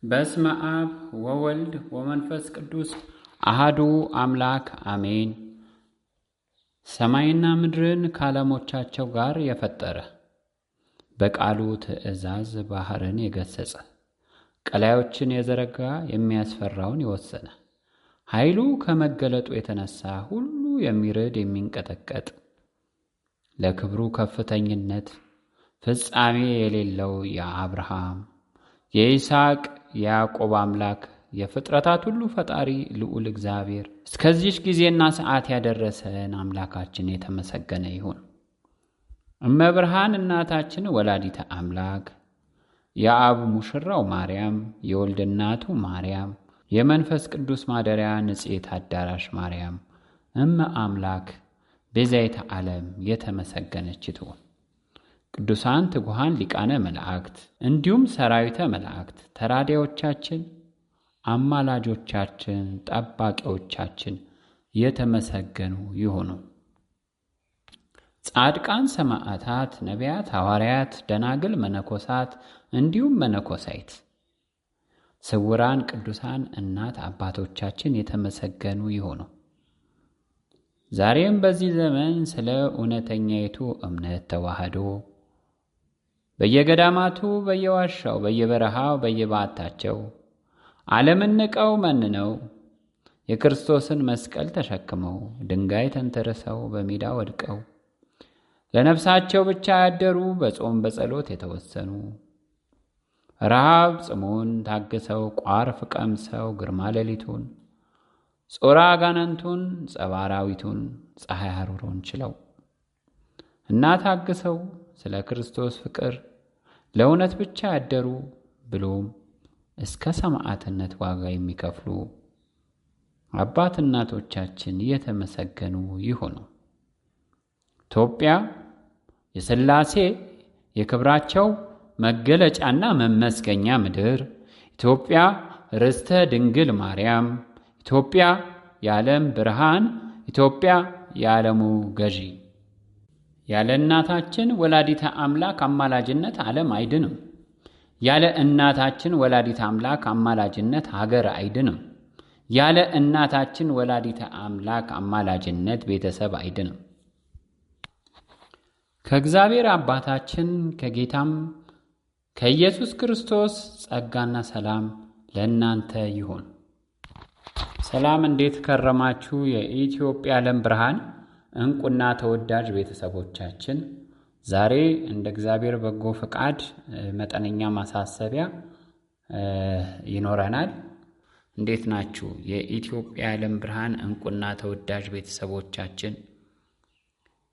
በስመ አብ ወወልድ ወመንፈስ ቅዱስ አሃዱ አምላክ አሜን። ሰማይና ምድርን ከዓለሞቻቸው ጋር የፈጠረ በቃሉ ትእዛዝ ባህርን የገሰጸ ቀላዮችን የዘረጋ የሚያስፈራውን የወሰነ ኃይሉ ከመገለጡ የተነሳ ሁሉ የሚርድ የሚንቀጠቀጥ ለክብሩ ከፍተኝነት ፍጻሜ የሌለው የአብርሃም የይስሐቅ የያዕቆብ አምላክ የፍጥረታት ሁሉ ፈጣሪ ልዑል እግዚአብሔር እስከዚች ጊዜና ሰዓት ያደረሰን አምላካችን የተመሰገነ ይሁን። እመብርሃን እናታችን ወላዲተ አምላክ የአብ ሙሽራው ማርያም የወልድ እናቱ ማርያም የመንፈስ ቅዱስ ማደሪያ ንጽሕት አዳራሽ ማርያም እመ አምላክ ቤዛይተ ዓለም የተመሰገነች ትሁን። ቅዱሳን ትጉሃን ሊቃነ መላእክት እንዲሁም ሰራዊተ መላእክት ተራዳዮቻችን፣ አማላጆቻችን፣ ጠባቂዎቻችን የተመሰገኑ ይሁኑ። ጻድቃን ሰማዕታት፣ ነቢያት፣ ሐዋርያት፣ ደናግል፣ መነኮሳት እንዲሁም መነኮሳይት፣ ስውራን ቅዱሳን እናት አባቶቻችን የተመሰገኑ ይሁኑ። ዛሬም በዚህ ዘመን ስለ እውነተኛይቱ እምነት ተዋህዶ በየገዳማቱ በየዋሻው በየበረሃው በየባታቸው ዓለምን ንቀው መንነው የክርስቶስን መስቀል ተሸክመው ድንጋይ ተንተርሰው በሜዳ ወድቀው ለነፍሳቸው ብቻ ያደሩ በጾም በጸሎት የተወሰኑ ረሃብ ጽሙን ታግሰው ቋርፍ ቀምሰው ግርማ ሌሊቱን ጾራ አጋንንቱን ጸባራዊቱን ፀሐይ ሐሩሩን ችለው እና ታግሰው ስለ ክርስቶስ ፍቅር ለእውነት ብቻ ያደሩ ብሎም እስከ ሰማዕትነት ዋጋ የሚከፍሉ አባት እናቶቻችን የተመሰገኑ ይሁኑ። ኢትዮጵያ የሥላሴ የክብራቸው መገለጫና መመስገኛ ምድር፣ ኢትዮጵያ ርስተ ድንግል ማርያም፣ ኢትዮጵያ የዓለም ብርሃን፣ ኢትዮጵያ የዓለሙ ገዢ። ያለ እናታችን ወላዲተ አምላክ አማላጅነት ዓለም አይድንም። ያለ እናታችን ወላዲተ አምላክ አማላጅነት ሀገር አይድንም። ያለ እናታችን ወላዲተ አምላክ አማላጅነት ቤተሰብ አይድንም። ከእግዚአብሔር አባታችን ከጌታም ከኢየሱስ ክርስቶስ ጸጋና ሰላም ለእናንተ ይሁን። ሰላም፣ እንዴት ከረማችሁ? የኢትዮጵያ ዓለም ብርሃን እንቁና ተወዳጅ ቤተሰቦቻችን፣ ዛሬ እንደ እግዚአብሔር በጎ ፈቃድ መጠነኛ ማሳሰቢያ ይኖረናል። እንዴት ናችሁ? የኢትዮጵያ ዓለም ብርሃን እንቁና ተወዳጅ ቤተሰቦቻችን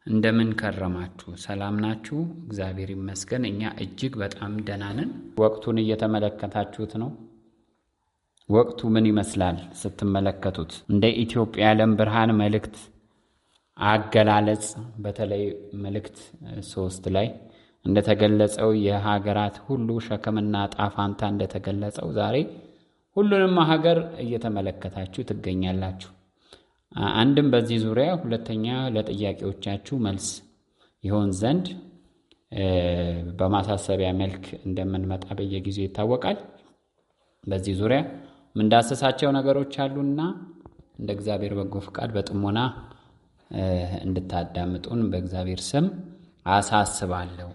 እንደምን ከረማችሁ? ሰላም ናችሁ? እግዚአብሔር ይመስገን፣ እኛ እጅግ በጣም ደህና ነን። ወቅቱን እየተመለከታችሁት ነው። ወቅቱ ምን ይመስላል ስትመለከቱት? እንደ ኢትዮጵያ ዓለም ብርሃን መልእክት አገላለጽ በተለይ መልእክት 3 ላይ እንደተገለጸው የሀገራት ሁሉ ሸክምና ጣፋንታ እንደተገለጸው ዛሬ ሁሉንም ሀገር እየተመለከታችሁ ትገኛላችሁ። አንድም በዚህ ዙሪያ፣ ሁለተኛ ለጥያቄዎቻችሁ መልስ ይሆን ዘንድ በማሳሰቢያ መልክ እንደምንመጣ በየጊዜው ይታወቃል። በዚህ ዙሪያ ምንዳሰሳቸው ነገሮች አሉና እንደ እግዚአብሔር በጎ ፍቃድ በጥሞና እንድታዳምጡን በእግዚአብሔር ስም አሳስባለሁ።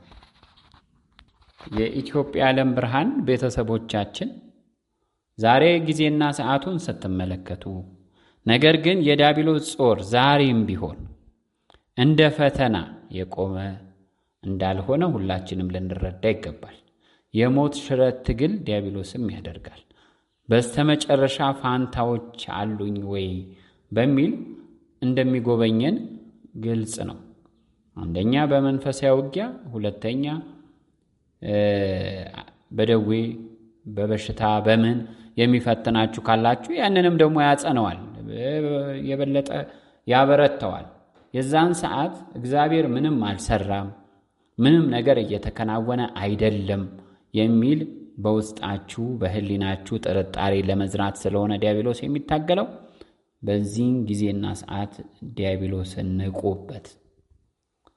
የኢትዮጵያ ዓለም ብርሃን ቤተሰቦቻችን ዛሬ ጊዜና ሰዓቱን ስትመለከቱ፣ ነገር ግን የዲያብሎስ ጾር ዛሬም ቢሆን እንደ ፈተና የቆመ እንዳልሆነ ሁላችንም ልንረዳ ይገባል። የሞት ሽረት ትግል ዲያብሎስም ያደርጋል። በስተመጨረሻ ፋንታዎች አሉኝ ወይ በሚል እንደሚጎበኘን ግልጽ ነው። አንደኛ በመንፈሳዊ ውጊያ፣ ሁለተኛ በደዌ በበሽታ በምን የሚፈትናችሁ ካላችሁ ያንንም ደግሞ ያጸነዋል፣ የበለጠ ያበረተዋል። የዛን ሰዓት እግዚአብሔር ምንም አልሰራም፣ ምንም ነገር እየተከናወነ አይደለም የሚል በውስጣችሁ በህሊናችሁ ጥርጣሬ ለመዝራት ስለሆነ ዲያብሎስ የሚታገለው፣ በዚህን ጊዜና ሰዓት ዲያብሎስን ንቁበት።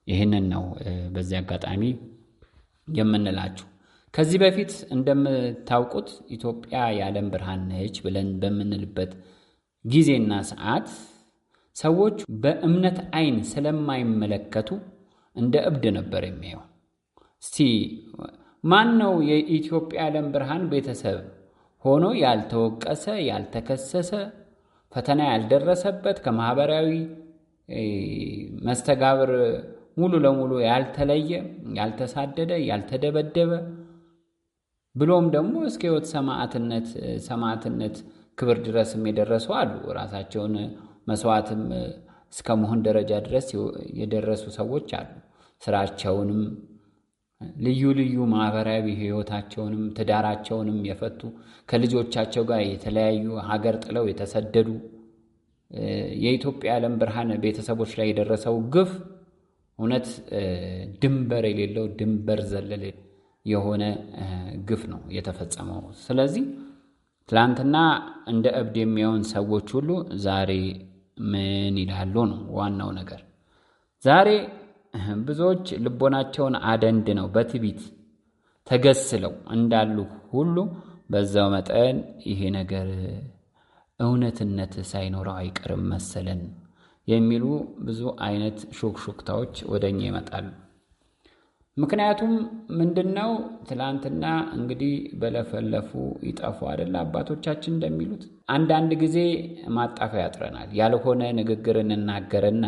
ይህንን ነው በዚህ አጋጣሚ የምንላችሁ። ከዚህ በፊት እንደምታውቁት ኢትዮጵያ የዓለም ብርሃን ነች ብለን በምንልበት ጊዜና ሰዓት ሰዎች በእምነት ዓይን ስለማይመለከቱ እንደ እብድ ነበር የሚያየው። እስቲ ማን ነው የኢትዮጵያ የዓለም ብርሃን ቤተሰብ ሆኖ ያልተወቀሰ፣ ያልተከሰሰ፣ ፈተና ያልደረሰበት፣ ከማህበራዊ መስተጋብር ሙሉ ለሙሉ ያልተለየ፣ ያልተሳደደ፣ ያልተደበደበ ብሎም ደግሞ እስከ ሕይወት ሰማዕትነት ክብር ድረስም የደረሱ አሉ። ራሳቸውን መስዋዕትም እስከ መሆን ደረጃ ድረስ የደረሱ ሰዎች አሉ። ስራቸውንም ልዩ ልዩ ማህበራዊ ህይወታቸውንም ትዳራቸውንም የፈቱ ከልጆቻቸው ጋር የተለያዩ ሀገር ጥለው የተሰደዱ የኢትዮጵያ የዓለም ብርሃን ቤተሰቦች ላይ የደረሰው ግፍ እውነት ድንበር የሌለው ድንበር ዘለል የሆነ ግፍ ነው የተፈጸመው። ስለዚህ ትላንትና እንደ እብድ የሚያዩን ሰዎች ሁሉ ዛሬ ምን ይላሉ ነው ዋናው ነገር። ዛሬ ብዙዎች ልቦናቸውን አደንድነው በትዕቢት ተገስለው እንዳሉ ሁሉ በዛው መጠን ይሄ ነገር እውነትነት ሳይኖረው አይቀርም መሰለን የሚሉ ብዙ አይነት ሹክሹክታዎች ወደኛ ይመጣሉ። ምክንያቱም ምንድነው? ትላንትና እንግዲህ በለፈለፉ ይጠፉ አይደል አባቶቻችን እንደሚሉት። አንዳንድ ጊዜ ማጣፈያ ያጥረናል። ያልሆነ ንግግር እንናገርና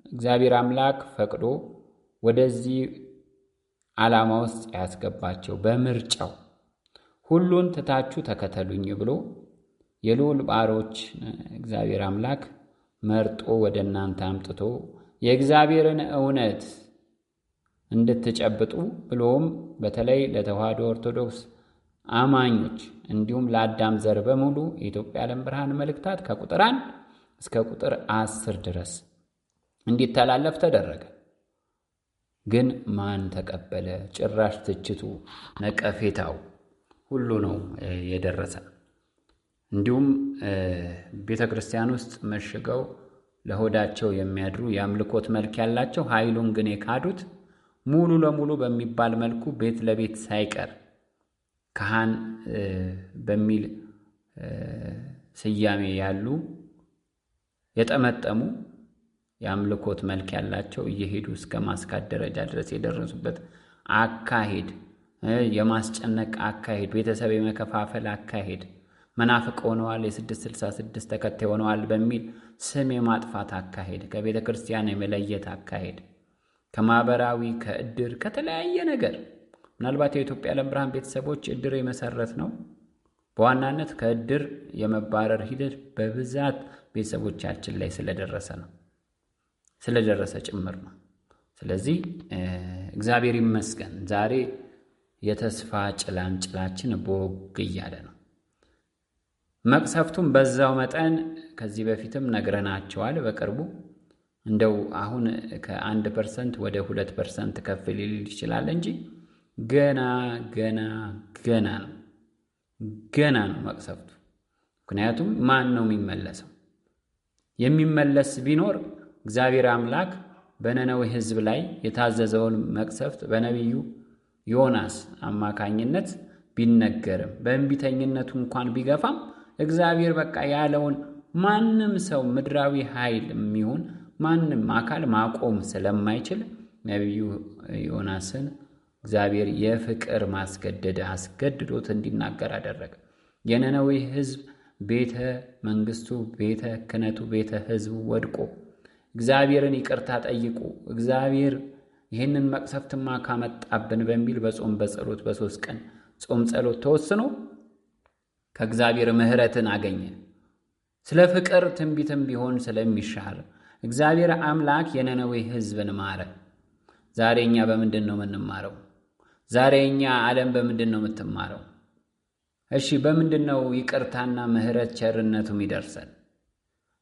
እግዚአብሔር አምላክ ፈቅዶ ወደዚህ ዓላማ ውስጥ ያስገባቸው በምርጫው ሁሉን ትታችሁ ተከተሉኝ ብሎ የልዑል ባሮች እግዚአብሔር አምላክ መርጦ ወደ እናንተ አምጥቶ የእግዚአብሔርን እውነት እንድትጨብጡ ብሎም በተለይ ለተዋሕዶ ኦርቶዶክስ አማኞች እንዲሁም ለአዳም ዘር በሙሉ የኢትዮጵያ የዓለም ብርሃን መልእክታት ከቁጥር 1 እስከ ቁጥር 10 ድረስ እንዲተላለፍ ተደረገ። ግን ማን ተቀበለ? ጭራሽ ትችቱ፣ ነቀፌታው ሁሉ ነው የደረሰ። እንዲሁም ቤተ ክርስቲያን ውስጥ መሽገው ለሆዳቸው የሚያድሩ የአምልኮት መልክ ያላቸው ኃይሉን ግን የካዱት ሙሉ ለሙሉ በሚባል መልኩ ቤት ለቤት ሳይቀር ካህን በሚል ስያሜ ያሉ የጠመጠሙ የአምልኮት መልክ ያላቸው እየሄዱ እስከ ማስካድ ደረጃ ድረስ የደረሱበት አካሄድ፣ የማስጨነቅ አካሄድ፣ ቤተሰብ የመከፋፈል አካሄድ፣ መናፍቅ ሆነዋል፣ የ666 ተከታይ ሆነዋል በሚል ስም የማጥፋት አካሄድ፣ ከቤተ ክርስቲያን የመለየት አካሄድ፣ ከማህበራዊ ከእድር ከተለያየ ነገር ምናልባት የኢትዮጵያ የዓለም ብርሃን ቤተሰቦች እድር የመሰረት ነው በዋናነት ከእድር የመባረር ሂደት በብዛት ቤተሰቦቻችን ላይ ስለደረሰ ጭምር ነው። ስለዚህ እግዚአብሔር ይመስገን ዛሬ የተስፋ ጭላንጭላችን ቦግ እያለ ነው። መቅሰፍቱም በዛው መጠን ከዚህ በፊትም ነግረናቸዋል። በቅርቡ እንደው አሁን ከ1% ወደ 2% ከፍ ሊል ይችላል እንጂ ገና ነው መቅሰፍቱ። ምክንያቱም ማን ነው የሚመለሰው? የሚመለስ ቢኖር እግዚአብሔር አምላክ በነነዌ ሕዝብ ላይ የታዘዘውን መቅሰፍት በነቢዩ ዮናስ አማካኝነት ቢነገርም በእንቢተኝነቱ እንኳን ቢገፋም እግዚአብሔር በቃ ያለውን ማንም ሰው ምድራዊ ኃይል የሚሆን ማንም አካል ማቆም ስለማይችል ነቢዩ ዮናስን እግዚአብሔር የፍቅር ማስገደድ አስገድዶት እንዲናገር አደረገ። የነነዌ ሕዝብ ቤተ መንግስቱ፣ ቤተ ክህነቱ፣ ቤተ ሕዝቡ ወድቆ እግዚአብሔርን ይቅርታ ጠይቁ፣ እግዚአብሔር ይህንን መቅሰፍትማ ካመጣብን በሚል በጾም በጸሎት በ3 ቀን ጾም ጸሎት ተወስኖ ከእግዚአብሔር ምሕረትን አገኘ። ስለ ፍቅር ትንቢትም ቢሆን ስለሚሻር እግዚአብሔር አምላክ የነነዌ ሕዝብን ማረ። ዛሬ እኛ በምንድን ነው የምንማረው? ዛሬ እኛ ዓለም በምንድን ነው የምትማረው? እሺ በምንድን ነው ይቅርታና ምሕረት ቸርነቱም ይደርሰን?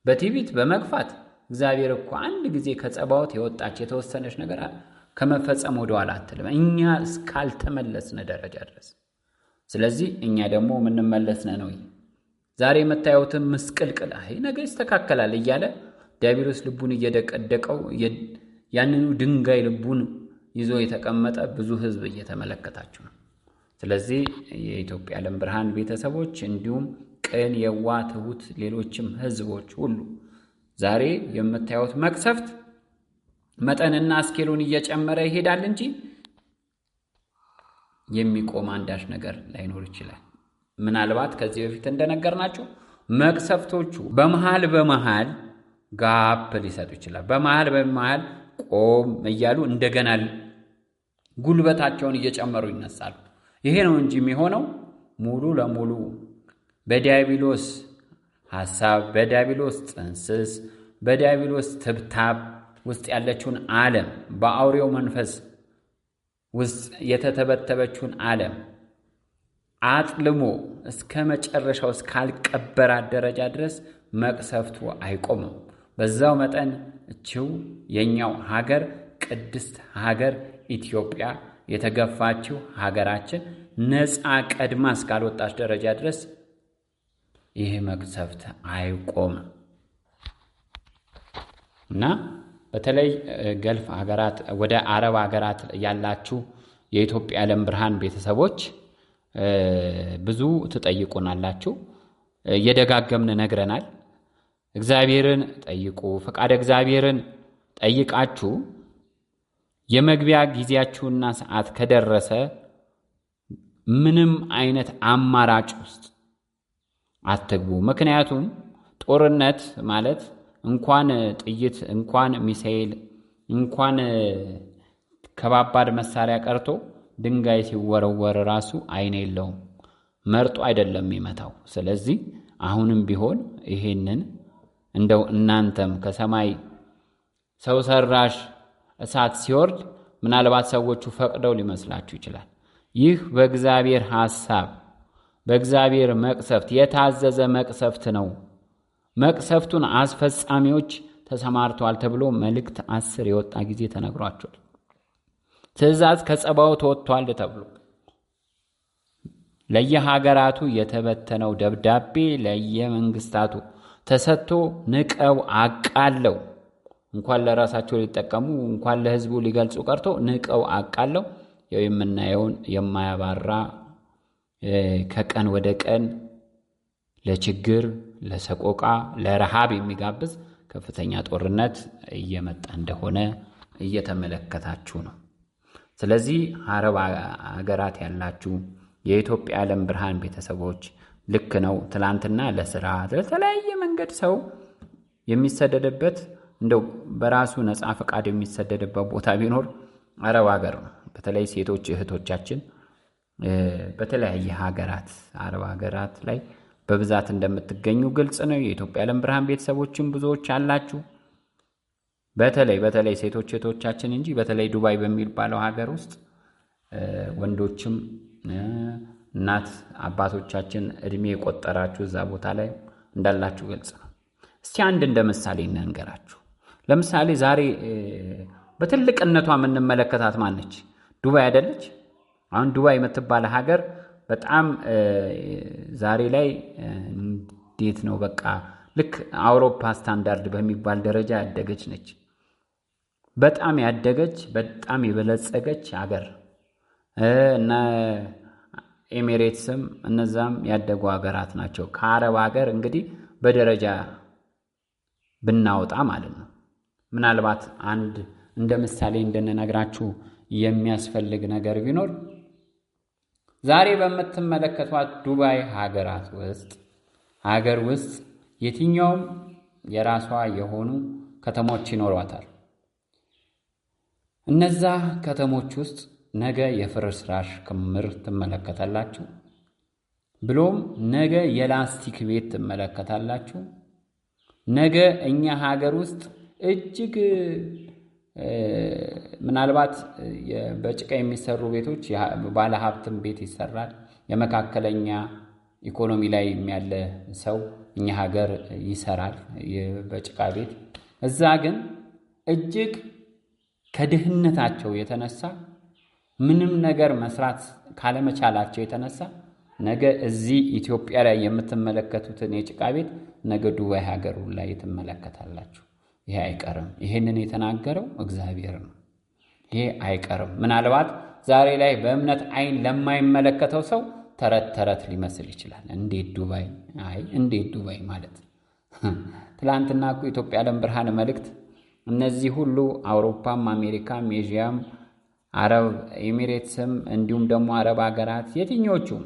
በትዕቢት በመግፋት እግዚአብሔር እኮ አንድ ጊዜ ከጸባዖት የወጣች የተወሰነች ነገር ከመፈጸም ወደ ኋላ አትልም፣ እኛ እስካልተመለስን ደረጃ ድረስ። ስለዚህ እኛ ደግሞ የምንመለስነ ነው። ዛሬ የምታዩትን ምስቅልቅል ነገ ይስተካከላል እያለ ዲያብሎስ ልቡን እየደቀደቀው ያንኑ ድንጋይ ልቡን ይዞ የተቀመጠ ብዙ ህዝብ እየተመለከታችሁ ነው። ስለዚህ የኢትዮጵያ ዓለም ብርሃን ቤተሰቦች እንዲሁም ቅን የዋህ ትሁት ሌሎችም ህዝቦች ሁሉ ዛሬ የምታዩት መቅሰፍት መጠንና ስኬሉን እየጨመረ ይሄዳል እንጂ የሚቆም አንዳች ነገር ላይኖር ይችላል። ምናልባት ከዚህ በፊት እንደነገርናችሁ መቅሰፍቶቹ በመሃል ጋፕ ሊሰጡ ይችላል። በመሃል ቆም እያሉ እንደገና ጉልበታቸውን እየጨመሩ ይነሳሉ። ይሄ ነው እንጂ የሚሆነው ሙሉ ለሙሉ በዲያብሎስ ሐሳብ፣ በዲያብሎስ ጥንስስ፣ በዲያብሎስ ትብታብ ውስጥ ያለችውን ዓለም በአውሬው መንፈስ ውስጥ የተተበተበችውን ዓለም አጥልሞ እስከ መጨረሻው እስካልቀበራት ደረጃ ድረስ መቅሰፍቱ አይቆምም። በዛው መጠን እቺው የኛው ሀገር ቅድስት ሀገር ኢትዮጵያ የተገፋችው ሀገራችን ነፃ ቀድማ እስካልወጣች ደረጃ ድረስ ይህ መቅሰፍት አይቆምም እና በተለይ ገልፍ ሀገራት ወደ አረብ ሀገራት ያላችሁ የኢትዮጵያ ዓለም ብርሃን ቤተሰቦች ብዙ ትጠይቁናላችሁ። እየደጋገምን ነግረናል። እግዚአብሔርን ጠይቁ። ፈቃደ እግዚአብሔርን ጠይቃችሁ የመግቢያ ጊዜያችሁና ሰዓት ከደረሰ ምንም አይነት አማራጭ ውስጥ አትግቡ። ምክንያቱም ጦርነት ማለት እንኳን ጥይት፣ እንኳን ሚሳኤል፣ እንኳን ከባባድ መሳሪያ ቀርቶ ድንጋይ ሲወረወር ራሱ አይን የለውም፣ መርጦ አይደለም የሚመታው። ስለዚህ አሁንም ቢሆን ይሄንን እንደው እናንተም ከሰማይ ሰው ሰራሽ እሳት ሲወርድ ምናልባት ሰዎቹ ፈቅደው ሊመስላችሁ ይችላል። ይህ በእግዚአብሔር ሐሳብ በእግዚአብሔር መቅሰፍት የታዘዘ መቅሰፍት ነው። መቅሰፍቱን አስፈጻሚዎች ተሰማርተዋል ተብሎ መልእክት 10 የወጣ ጊዜ ተነግሯቸዋል። ትእዛዝ ከጸባዖት ወጥቷል ተብሎ ለየሀገራቱ የተበተነው ደብዳቤ ለየመንግስታቱ ተሰጥቶ ንቀው አቃለው እንኳን ለራሳቸው ሊጠቀሙ እንኳን ለህዝቡ ሊገልጹ ቀርቶ ንቀው አቃለው የምናየውን የማያባራ ከቀን ወደ ቀን ለችግር፣ ለሰቆቃ፣ ለረሃብ የሚጋብዝ ከፍተኛ ጦርነት እየመጣ እንደሆነ እየተመለከታችሁ ነው። ስለዚህ አረብ ሀገራት ያላችሁ የኢትዮጵያ ዓለም ብርሃን ቤተሰቦች ልክ ነው። ትላንትና ለስራ ለተለያየ መንገድ ሰው የሚሰደድበት እንደው በራሱ ነፃ ፈቃድ የሚሰደድበት ቦታ ቢኖር አረብ ሀገር ነው። በተለይ ሴቶች እህቶቻችን በተለያየ ሀገራት አረብ ሀገራት ላይ በብዛት እንደምትገኙ ግልጽ ነው። የኢትዮጵያ ዓለም ብርሃን ቤተሰቦችም ብዙዎች አላችሁ። በተለይ ሴቶች እህቶቻችን እንጂ በተለይ ዱባይ በሚባለው ሀገር ውስጥ ወንዶችም እናት አባቶቻችን እድሜ የቆጠራችሁ እዛ ቦታ ላይ እንዳላችሁ ግልጽ ነው። እስቲ አንድ እንደ ምሳሌ እንንገራችሁ። ለምሳሌ ዛሬ በትልቅነቷ የምንመለከታት ማነች? ዱባይ አይደለች? አሁን ዱባይ የምትባል ሀገር በጣም ዛሬ ላይ እንዴት ነው በቃ ልክ አውሮፓ ስታንዳርድ በሚባል ደረጃ ያደገች ነች። በጣም ያደገች በጣም የበለጸገች ሀገር እና ኤሚሬትስም እነዛም ያደጉ ሀገራት ናቸው። ከአረብ ሀገር እንግዲህ በደረጃ ብናወጣ ማለት ነው። ምናልባት አንድ እንደ ምሳሌ እንድንነግራችሁ የሚያስፈልግ ነገር ቢኖር ዛሬ በምትመለከቷት ዱባይ ሀገር ውስጥ የትኛውም የራሷ የሆኑ ከተሞች ይኖሯታል። እነዛ ከተሞች ውስጥ ነገ የፍርስራሽ ክምር ትመለከታላችሁ። ብሎም ነገ የላስቲክ ቤት ትመለከታላችሁ። ነገ እኛ ሀገር ውስጥ እጅግ ምናልባት በጭቃ የሚሰሩ ቤቶች ባለ ሀብትም ቤት ይሰራል። የመካከለኛ ኢኮኖሚ ላይ ያለ ሰው እኛ ሀገር ይሰራል በጭቃ ቤት። እዛ ግን እጅግ ከድህነታቸው የተነሳ ምንም ነገር መስራት ካለመቻላቸው የተነሳ ነገ እዚህ ኢትዮጵያ ላይ የምትመለከቱትን የጭቃ ቤት ነገ ዱባይ ሀገሩ ላይ ትመለከታላችሁ። ይሄ አይቀርም። ይሄንን የተናገረው እግዚአብሔር ነው። ይሄ አይቀርም። ምናልባት ዛሬ ላይ በእምነት አይን ለማይመለከተው ሰው ተረት ተረት ሊመስል ይችላል። እንዴት ዱባይ? እንዴት ዱባይ ማለት ትላንትና እኮ ኢትዮጵያ ዓለም ብርሃን መልእክት እነዚህ ሁሉ አውሮፓም፣ አሜሪካም፣ ኤዥያም፣ አረብ ኤሚሬትስም እንዲሁም ደግሞ አረብ ሀገራት የትኞቹም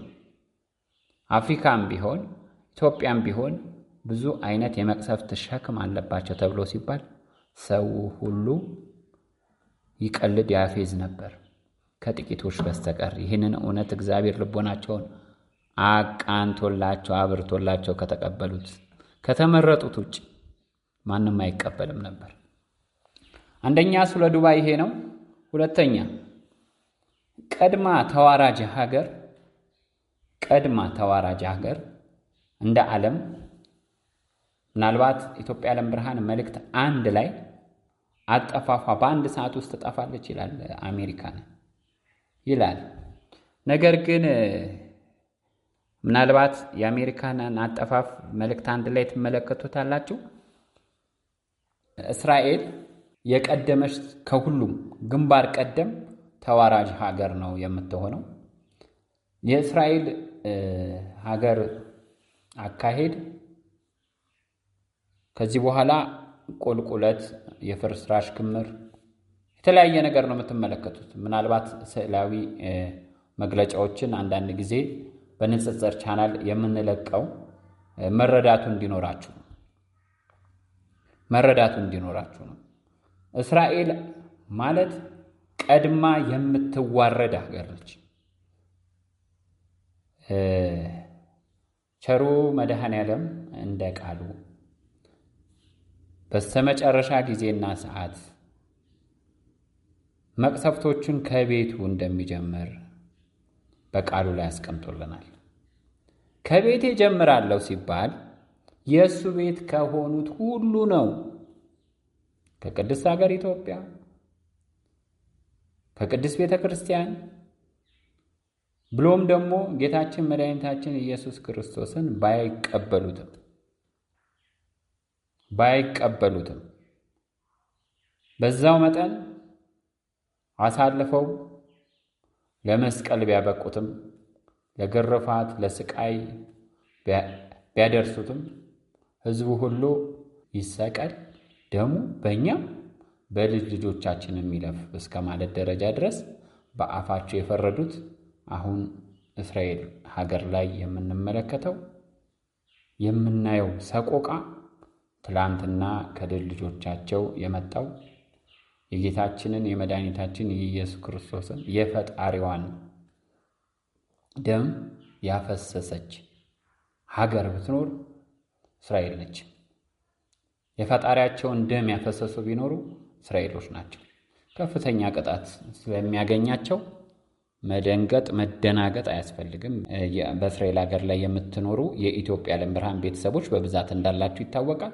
አፍሪካም ቢሆን ኢትዮጵያም ቢሆን ብዙ አይነት የመቅሰፍት ሸክም አለባቸው ተብሎ ሲባል ሰው ሁሉ ይቀልድ ያፌዝ ነበር ከጥቂቶች በስተቀር። ይህንን እውነት እግዚአብሔር ልቦናቸውን አቃንቶላቸው አብርቶላቸው ከተቀበሉት ከተመረጡት ውጭ ማንም አይቀበልም ነበር። አንደኛ ስለ ዱባይ ይሄ ነው። ሁለተኛ ቀድማ ተዋራጅ ሀገር እንደ ዓለም ምናልባት ኢትዮጵያ ዓለም ብርሃን መልእክት አንድ ላይ አጠፋፋ በአንድ ሰዓት ውስጥ ትጠፋለች ይላል አሜሪካን ይላል። ነገር ግን ምናልባት የአሜሪካንን አጠፋፍ መልእክት አንድ ላይ ትመለከቱታላችሁ። እስራኤል የቀደመች ከሁሉም ግንባር ቀደም ተዋራጅ ሀገር ነው የምትሆነው። የእስራኤል ሀገር አካሄድ ከዚህ በኋላ ቁልቁለት፣ የፍርስራሽ ክምር፣ የተለያየ ነገር ነው የምትመለከቱት። ምናልባት ስዕላዊ መግለጫዎችን አንዳንድ ጊዜ በንጽጽር ቻናል የምንለቀው መረዳቱ እንዲኖራችሁ ነው። እስራኤል ማለት ቀድማ የምትዋረድ ሀገር ነች። ቸሩ መድኃኔዓለም እንደ ቃሉ በስተመጨረሻ ጊዜና ሰዓት መቅሰፍቶቹን ከቤቱ እንደሚጀምር በቃሉ ላይ አስቀምጦልናል። ከቤቴ ጀምራለሁ ሲባል የእሱ ቤት ከሆኑት ሁሉ ነው። ከቅድስት ሀገር ኢትዮጵያ፣ ከቅድስት ቤተ ክርስቲያን ብሎም ደግሞ ጌታችን መድኃኒታችን ኢየሱስ ክርስቶስን ባይቀበሉትም በዛው መጠን አሳልፈው ለመስቀል ቢያበቁትም ለግርፋት ለስቃይ ቢያደርሱትም ሕዝቡ ሁሉ ይሰቀል ደሙ በእኛም በልጅ ልጆቻችን የሚለፍ እስከ ማለት ደረጃ ድረስ በአፋቸው የፈረዱት አሁን እስራኤል ሀገር ላይ የምንመለከተው የምናየው ሰቆቃ ትላንትና ከልጅ ልጆቻቸው የመጣው የጌታችንን የመድኃኒታችን የኢየሱስ ክርስቶስን የፈጣሪዋን ደም ያፈሰሰች ሀገር ብትኖር እስራኤል ነች። የፈጣሪያቸውን ደም ያፈሰሱ ቢኖሩ እስራኤሎች ናቸው። ከፍተኛ ቅጣት ስለሚያገኛቸው መደናገጥ አያስፈልግም። በእስራኤል ሀገር ላይ የምትኖሩ የኢትዮጵያ ዓለም ብርሃን ቤተሰቦች በብዛት እንዳላችሁ ይታወቃል።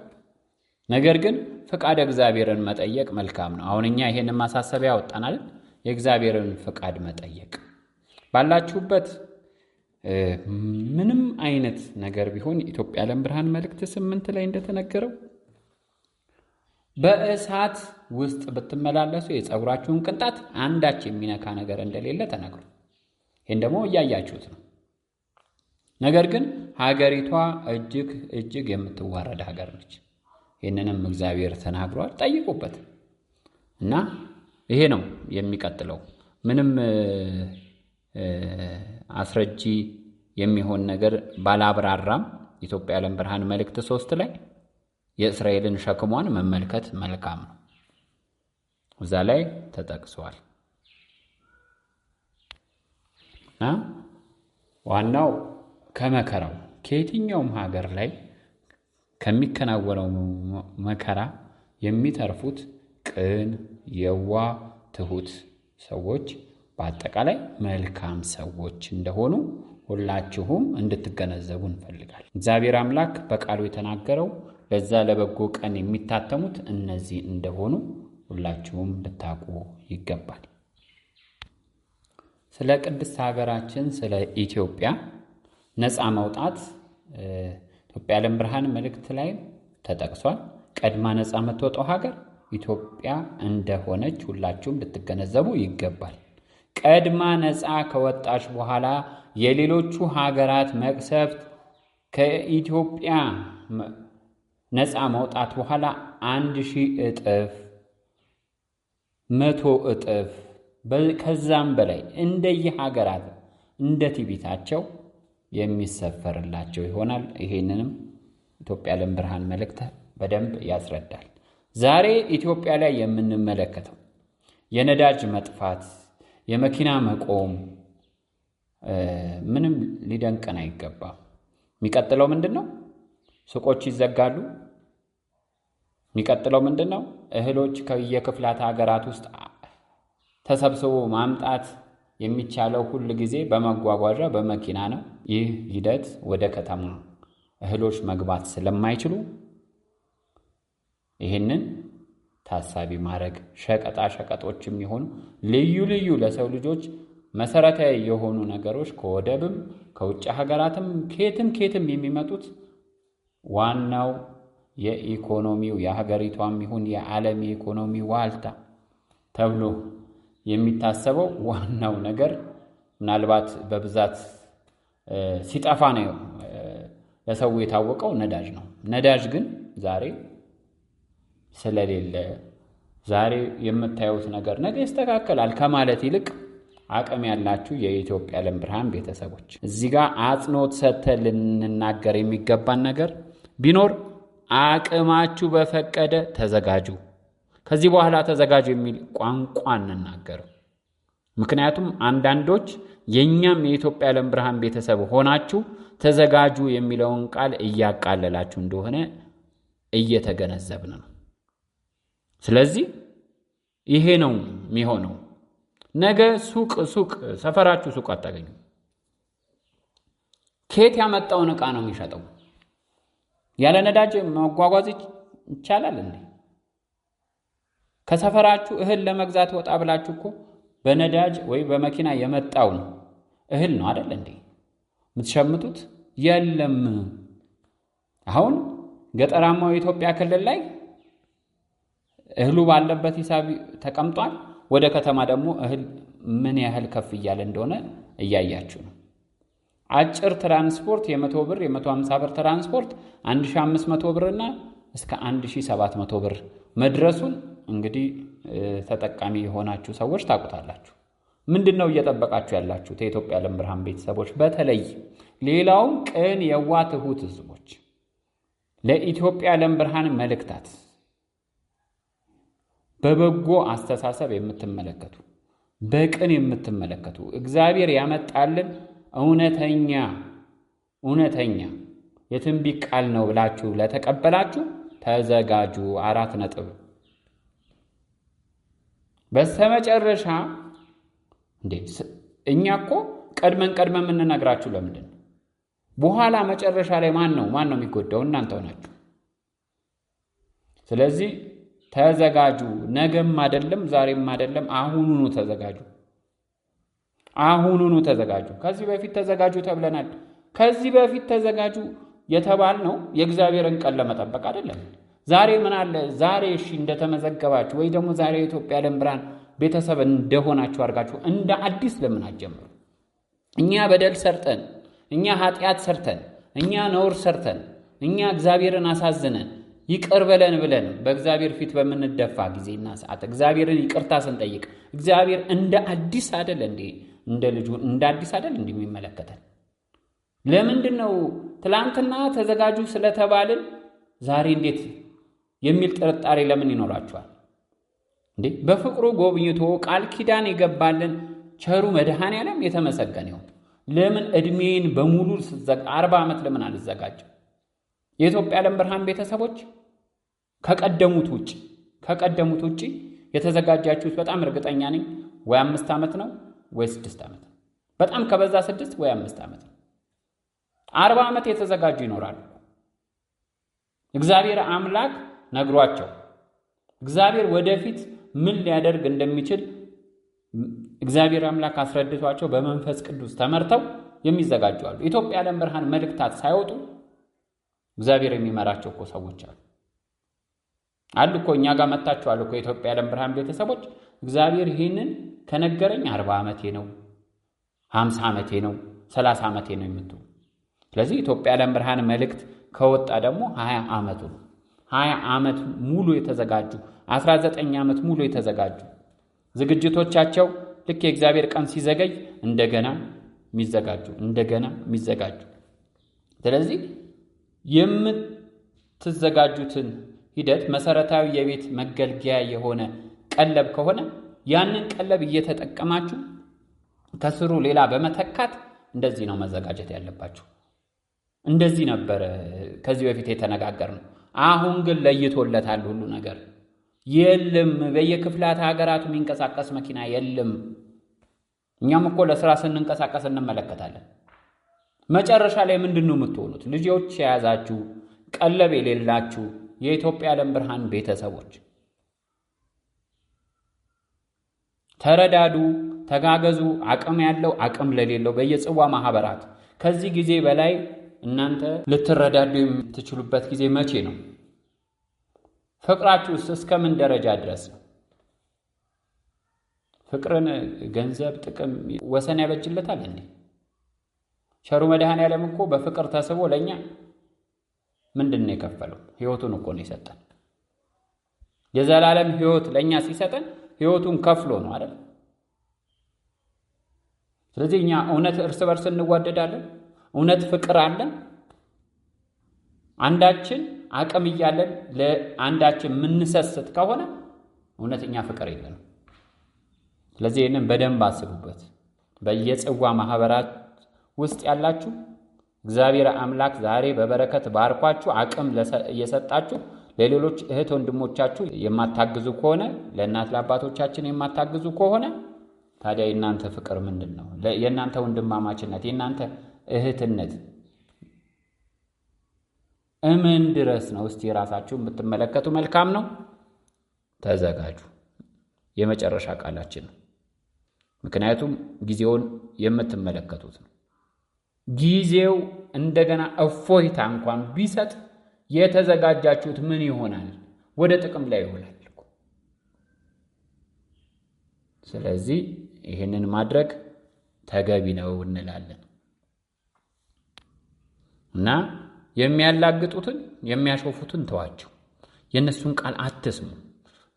ነገር ግን ፈቃድ እግዚአብሔርን መጠየቅ መልካም ነው። አሁን እኛ ይሄንን ማሳሰቢያ ያወጣናል። የእግዚአብሔርን ፈቃድ መጠየቅ ባላችሁበት ምንም አይነት ነገር ቢሆን ኢትዮጵያ ዓለም ብርሃን መልእክት 8 ላይ እንደተነገረው በእሳት ውስጥ ብትመላለሱ የፀጉራችሁን ቅንጣት አንዳች የሚነካ ነገር እንደሌለ ተነግሮ ይህን ደግሞ እያያችሁት ነው። ነገር ግን ሀገሪቷ እጅግ የምትዋረድ ሀገር ነች። ይህንንም እግዚአብሔር ተናግሯል። ጠይቁበት እና ይሄ ነው የሚቀጥለው። ምንም አስረጂ የሚሆን ነገር ባላብራራም ኢትዮጵያ ዓለም ብርሃን መልእክት 3 ላይ የእስራኤልን ሸክሟን መመልከት መልካም ነው። እዛ ላይ ተጠቅሷል እና ዋናው ከመከራው ከየትኛውም ሀገር ላይ ከሚከናወነው መከራ የሚተርፉት ቅን፣ የዋህ፣ ትሁት ሰዎች በአጠቃላይ መልካም ሰዎች እንደሆኑ ሁላችሁም እንድትገነዘቡ እንፈልጋለን። እግዚአብሔር አምላክ በቃሉ የተናገረው ለዛ ለበጎ ቀን የሚታተሙት እነዚህ እንደሆኑ ሁላችሁም ልታውቁ ይገባል። ስለ ቅድስት ሀገራችን ስለ ኢትዮጵያ ነፃ መውጣት ኢትዮጵያ ዓለም ብርሃን መልእክት ላይ ተጠቅሷል። ቀድማ ነፃ የምትወጣው ሀገር ኢትዮጵያ እንደሆነች ሁላችሁም ልትገነዘቡ ይገባል። ቀድማ ነፃ ከወጣች በኋላ የሌሎቹ ሀገራት መቅሰፍት ከኢትዮጵያ ነፃ መውጣት በኋላ 1000 እጥፍ 100 እጥፍ ከዛም በላይ እንደየሀገራት እንደ ትዕቢታቸው የሚሰፈርላቸው ይሆናል። ይሄንንም ኢትዮጵያ ዓለም ብርሃን መልእክት በደንብ ያስረዳል። ዛሬ ኢትዮጵያ ላይ የምንመለከተው የነዳጅ መጥፋት፣ የመኪና መቆም ምንም ሊደንቀን አይገባም። የሚቀጥለው ምንድነው? ሱቆች ይዘጋሉ። የሚቀጥለው ምንድነው? እህሎች ከየክፍላት ሀገራት ውስጥ ተሰብስቦ ማምጣት የሚቻለው ሁል ጊዜ በመጓጓዣ በመኪና ነው። ይህ ሂደት ወደ ከተማ እህሎች መግባት ስለማይችሉ ይህንን ታሳቢ ማድረግ ሸቀጣ ሸቀጦችም ይሆኑ ልዩ ልዩ ለሰው ልጆች መሰረታዊ የሆኑ ነገሮች ከወደብም ከውጭ ሀገራትም ከየትም የሚመጡት ዋናው የኢኮኖሚው የሀገሪቷም ይሁን የዓለም የኢኮኖሚ ዋልታ ተብሎ የሚታሰበው ዋናው ነገር ምናልባት በብዛት ሲጠፋ ነው ለሰው የታወቀው ነዳጅ ነው። ነዳጅ ግን ዛሬ ስለሌለ ዛሬ የምታዩት ነገር ነገ ይስተካከላል ከማለት ይልቅ አቅም ያላችሁ የኢትዮጵያ ዓለም ብርሃን ቤተሰቦች እዚህ ጋር አጽንኦት ሰጥተን ልንናገር የሚገባን ነገር ቢኖር አቅማችሁ በፈቀደ ተዘጋጁ። ከዚህ በኋላ ተዘጋጁ የሚል ቋንቋ እንናገረው። ምክንያቱም አንዳንዶች የኛም የኢትዮጵያ ዓለም ብርሃን ቤተሰብ ሆናችሁ ተዘጋጁ የሚለውን ቃል እያቃለላችሁ እንደሆነ እየተገነዘብን ነው። ስለዚህ ይሄ ነው የሚሆነው። ነገ ሱቅ ሰፈራችሁ ሱቅ አታገኙ። ከየት ያመጣውን ዕቃ ነው የሚሸጠው? ያለ ነዳጅ መጓጓዝ ይቻላል እንዴ? ከሰፈራችሁ እህል ለመግዛት ወጣ ብላችሁ እኮ በነዳጅ ወይ በመኪና የመጣው ነው እህል ነው አይደል እንዴ የምትሸምቱት? የለም። አሁን ገጠራማው የኢትዮጵያ ክልል ላይ እህሉ ባለበት ሂሳብ ተቀምጧል። ወደ ከተማ ደግሞ እህል ምን ያህል ከፍ እያለ እንደሆነ እያያችሁ ነው። አጭር ትራንስፖርት የ100 ብር የ150 ብር ትራንስፖርት 1500 ብርና እስከ 1700 ብር መድረሱን እንግዲህ ተጠቃሚ የሆናችሁ ሰዎች ታውቁታላችሁ። ምንድነው እየጠበቃችሁ ያላችሁት? የኢትዮጵያ ዓለም ብርሃን ቤተሰቦች በተለይ ሌላውም ቅን የዋህ ትሁት ሕዝቦች ለኢትዮጵያ ዓለም ብርሃን መልእክታት በበጎ አስተሳሰብ የምትመለከቱ በቅን የምትመለከቱ እግዚአብሔር ያመጣልን እውነተኛ የትንቢት ቃል ነው ብላችሁ ለተቀበላችሁ ተዘጋጁ። 4 ነጥብ። በስተመጨረሻ እንዴ እኛ እኮ ቀድመን የምንነግራችሁ ለምንድን ነው? በኋላ መጨረሻ ላይ ማን ነው የሚጎዳው? እናንተው ናችሁ። ስለዚህ ተዘጋጁ። ነገም አይደለም ዛሬም አይደለም፣ አሁኑኑ ተዘጋጁ። ከዚህ በፊት ተዘጋጁ ተብለናል። ከዚህ በፊት ተዘጋጁ የተባልነው የእግዚአብሔርን ቀን ለመጠበቅ አይደለም። ዛሬ ምን አለ? ዛሬ እሺ እንደተመዘገባችሁ ወይ ደግሞ ዛሬ የኢትዮጵያ ዓለም ብርሃን ቤተሰብ እንደሆናችሁ አድርጋችሁ እንደ አዲስ ለምን አትጀምሩ? እኛ በደል ሰርተን፣ እኛ ኃጢአት ሰርተን፣ እኛ ነውር ሰርተን፣ እኛ እግዚአብሔርን አሳዝነን ይቅር በለን ብለን በእግዚአብሔር ፊት በምንደፋ ጊዜና ሰዓት እግዚአብሔርን ይቅርታ ስንጠይቅ እግዚአብሔር እንደ አዲስ አይደል እንዴ? እንደ ልጁ እንደ አዲስ አይደል እንዴ የሚመለከተን? ለምንድነው ትላንትና ተዘጋጁ ስለተባልን ዛሬ እንዴት የሚል ጥርጣሬ ለምን ይኖራችኋል እንዴ? በፍቅሩ ጎብኝቶ ቃል ኪዳን የገባልን ቸሩ መድኃኔዓለም የተመሰገነ ይሁን። ለምን እድሜን በሙሉ 40 ዓመት ለምን አልዘጋጅም? የኢትዮጵያ ዓለም ብርሃን ቤተሰቦች ከቀደሙት ውጪ የተዘጋጃችሁት በጣም እርግጠኛ ነኝ ወይ 5 ዓመት ነው ወይ 6 ዓመት ነው። በጣም ከበዛ 6 ወይ 5 ዓመት ነው። 40 ዓመት የተዘጋጁ ይኖራሉ። እግዚአብሔር አምላክ ነግሯቸው እግዚአብሔር ወደፊት ምን ሊያደርግ እንደሚችል እግዚአብሔር አምላክ አስረድቷቸው በመንፈስ ቅዱስ ተመርተው የሚዘጋጁ አሉ። ኢትዮጵያ ዓለም ብርሃን መልእክታት ሳይወጡ እግዚአብሔር የሚመራቸው እኮ ሰዎች አሉ። አሉ እኮ እኛ ጋር መጣችኋል እኮ የኢትዮጵያ ዓለም ብርሃን ቤተሰቦች እግዚአብሔር ይህንን ከነገረኝ 40 ዓመቴ ነው፣ 50 ዓመቴ ነው፣ 30 ዓመቴ ነው የምትሉ። ስለዚህ ኢትዮጵያ ዓለም ብርሃን መልእክት ከወጣ ደግሞ 20 ዓመቱ ነው። 20 ዓመት ሙሉ የተዘጋጁ 19 ዓመት ሙሉ የተዘጋጁ ዝግጅቶቻቸው ልክ የእግዚአብሔር ቀን ሲዘገይ እንደገና የሚዘጋጁ። ስለዚህ የምትዘጋጁትን ሂደት መሰረታዊ የቤት መገልገያ የሆነ ቀለብ ከሆነ ያንን ቀለብ እየተጠቀማችሁ ከስሩ ሌላ በመተካት እንደዚህ ነው መዘጋጀት ያለባችሁ። እንደዚህ ነበር ከዚህ በፊት የተነጋገርነው። አሁን ግን ለይቶለታል ሁሉ ነገር የለም። በየክፍላት ሀገራቱ የሚንቀሳቀስ መኪና የለም። እኛም እኮ ለስራ ስንንቀሳቀስ እንመለከታለን። መጨረሻ ላይ ምንድነው የምትሆኑት? ልጆች የያዛችሁ ቀለብ የሌላችሁ የኢትዮጵያ ዓለም ብርሃን ቤተሰቦች ተረዳዱ፣ ተጋገዙ። አቅም ያለው አቅም ለሌለው በየጽዋ ማህበራት ከዚህ ጊዜ በላይ እናንተ ልትረዳዱ የምትችሉበት ጊዜ መቼ ነው? ፍቅራችሁስ እስከምን ደረጃ ድረስ ነው? ፍቅርን ገንዘብ፣ ጥቅም ወሰን ያበጅለታል እንዴ? ቸሩ መድኃኔዓለም እኮ በፍቅር ተስቦ ለኛ ምንድነው የከፈለው? ህይወቱን እኮ ነው የሰጠን። የዘላለም ህይወት ለኛ ሲሰጠን ህይወቱን ከፍሎ ነው አይደል? ስለዚህ እኛ እውነት እርስ በርስ እንዋደዳለን? እውነት ፍቅር አለን? አንዳችን አቅም እያለን ለአንዳችን የምንሰስት ከሆነ እውነተኛ ፍቅር የለንም። ስለዚህ ይህንን በደንብ አስቡበት። በየጽዋ ማህበራት ውስጥ ያላችሁ እግዚአብሔር አምላክ ዛሬ በበረከት ባርኳችሁ አቅም እየሰጣችሁ ለሌሎች እህት ወንድሞቻችሁ የማታግዙ ከሆነ ለእናት ለአባቶቻችን የማታግዙ ከሆነ ታዲያ የእናንተ ፍቅር ምንድነው? የእናንተ ወንድማማችነት፣ የእናንተ እህትነት እምን ድረስ ነው? እስቲ ራሳችሁ የምትመለከቱ መልካም ነው። ተዘጋጁ። የመጨረሻ ቃላችን ነው። ምክንያቱም ጊዜውን የምትመለከቱት ነው። ጊዜው እንደገና እፎይታ እንኳን ቢሰጥ የተዘጋጃችሁት ምን ይሆናል? ወደ ጥቅም ላይ ይውላል። ስለዚህ ይህንን ማድረግ ተገቢ ነው እንላለን እና የሚያላግጡትን የሚያሾፉትን ተዋቸው። የእነሱን ቃል አትስሙ።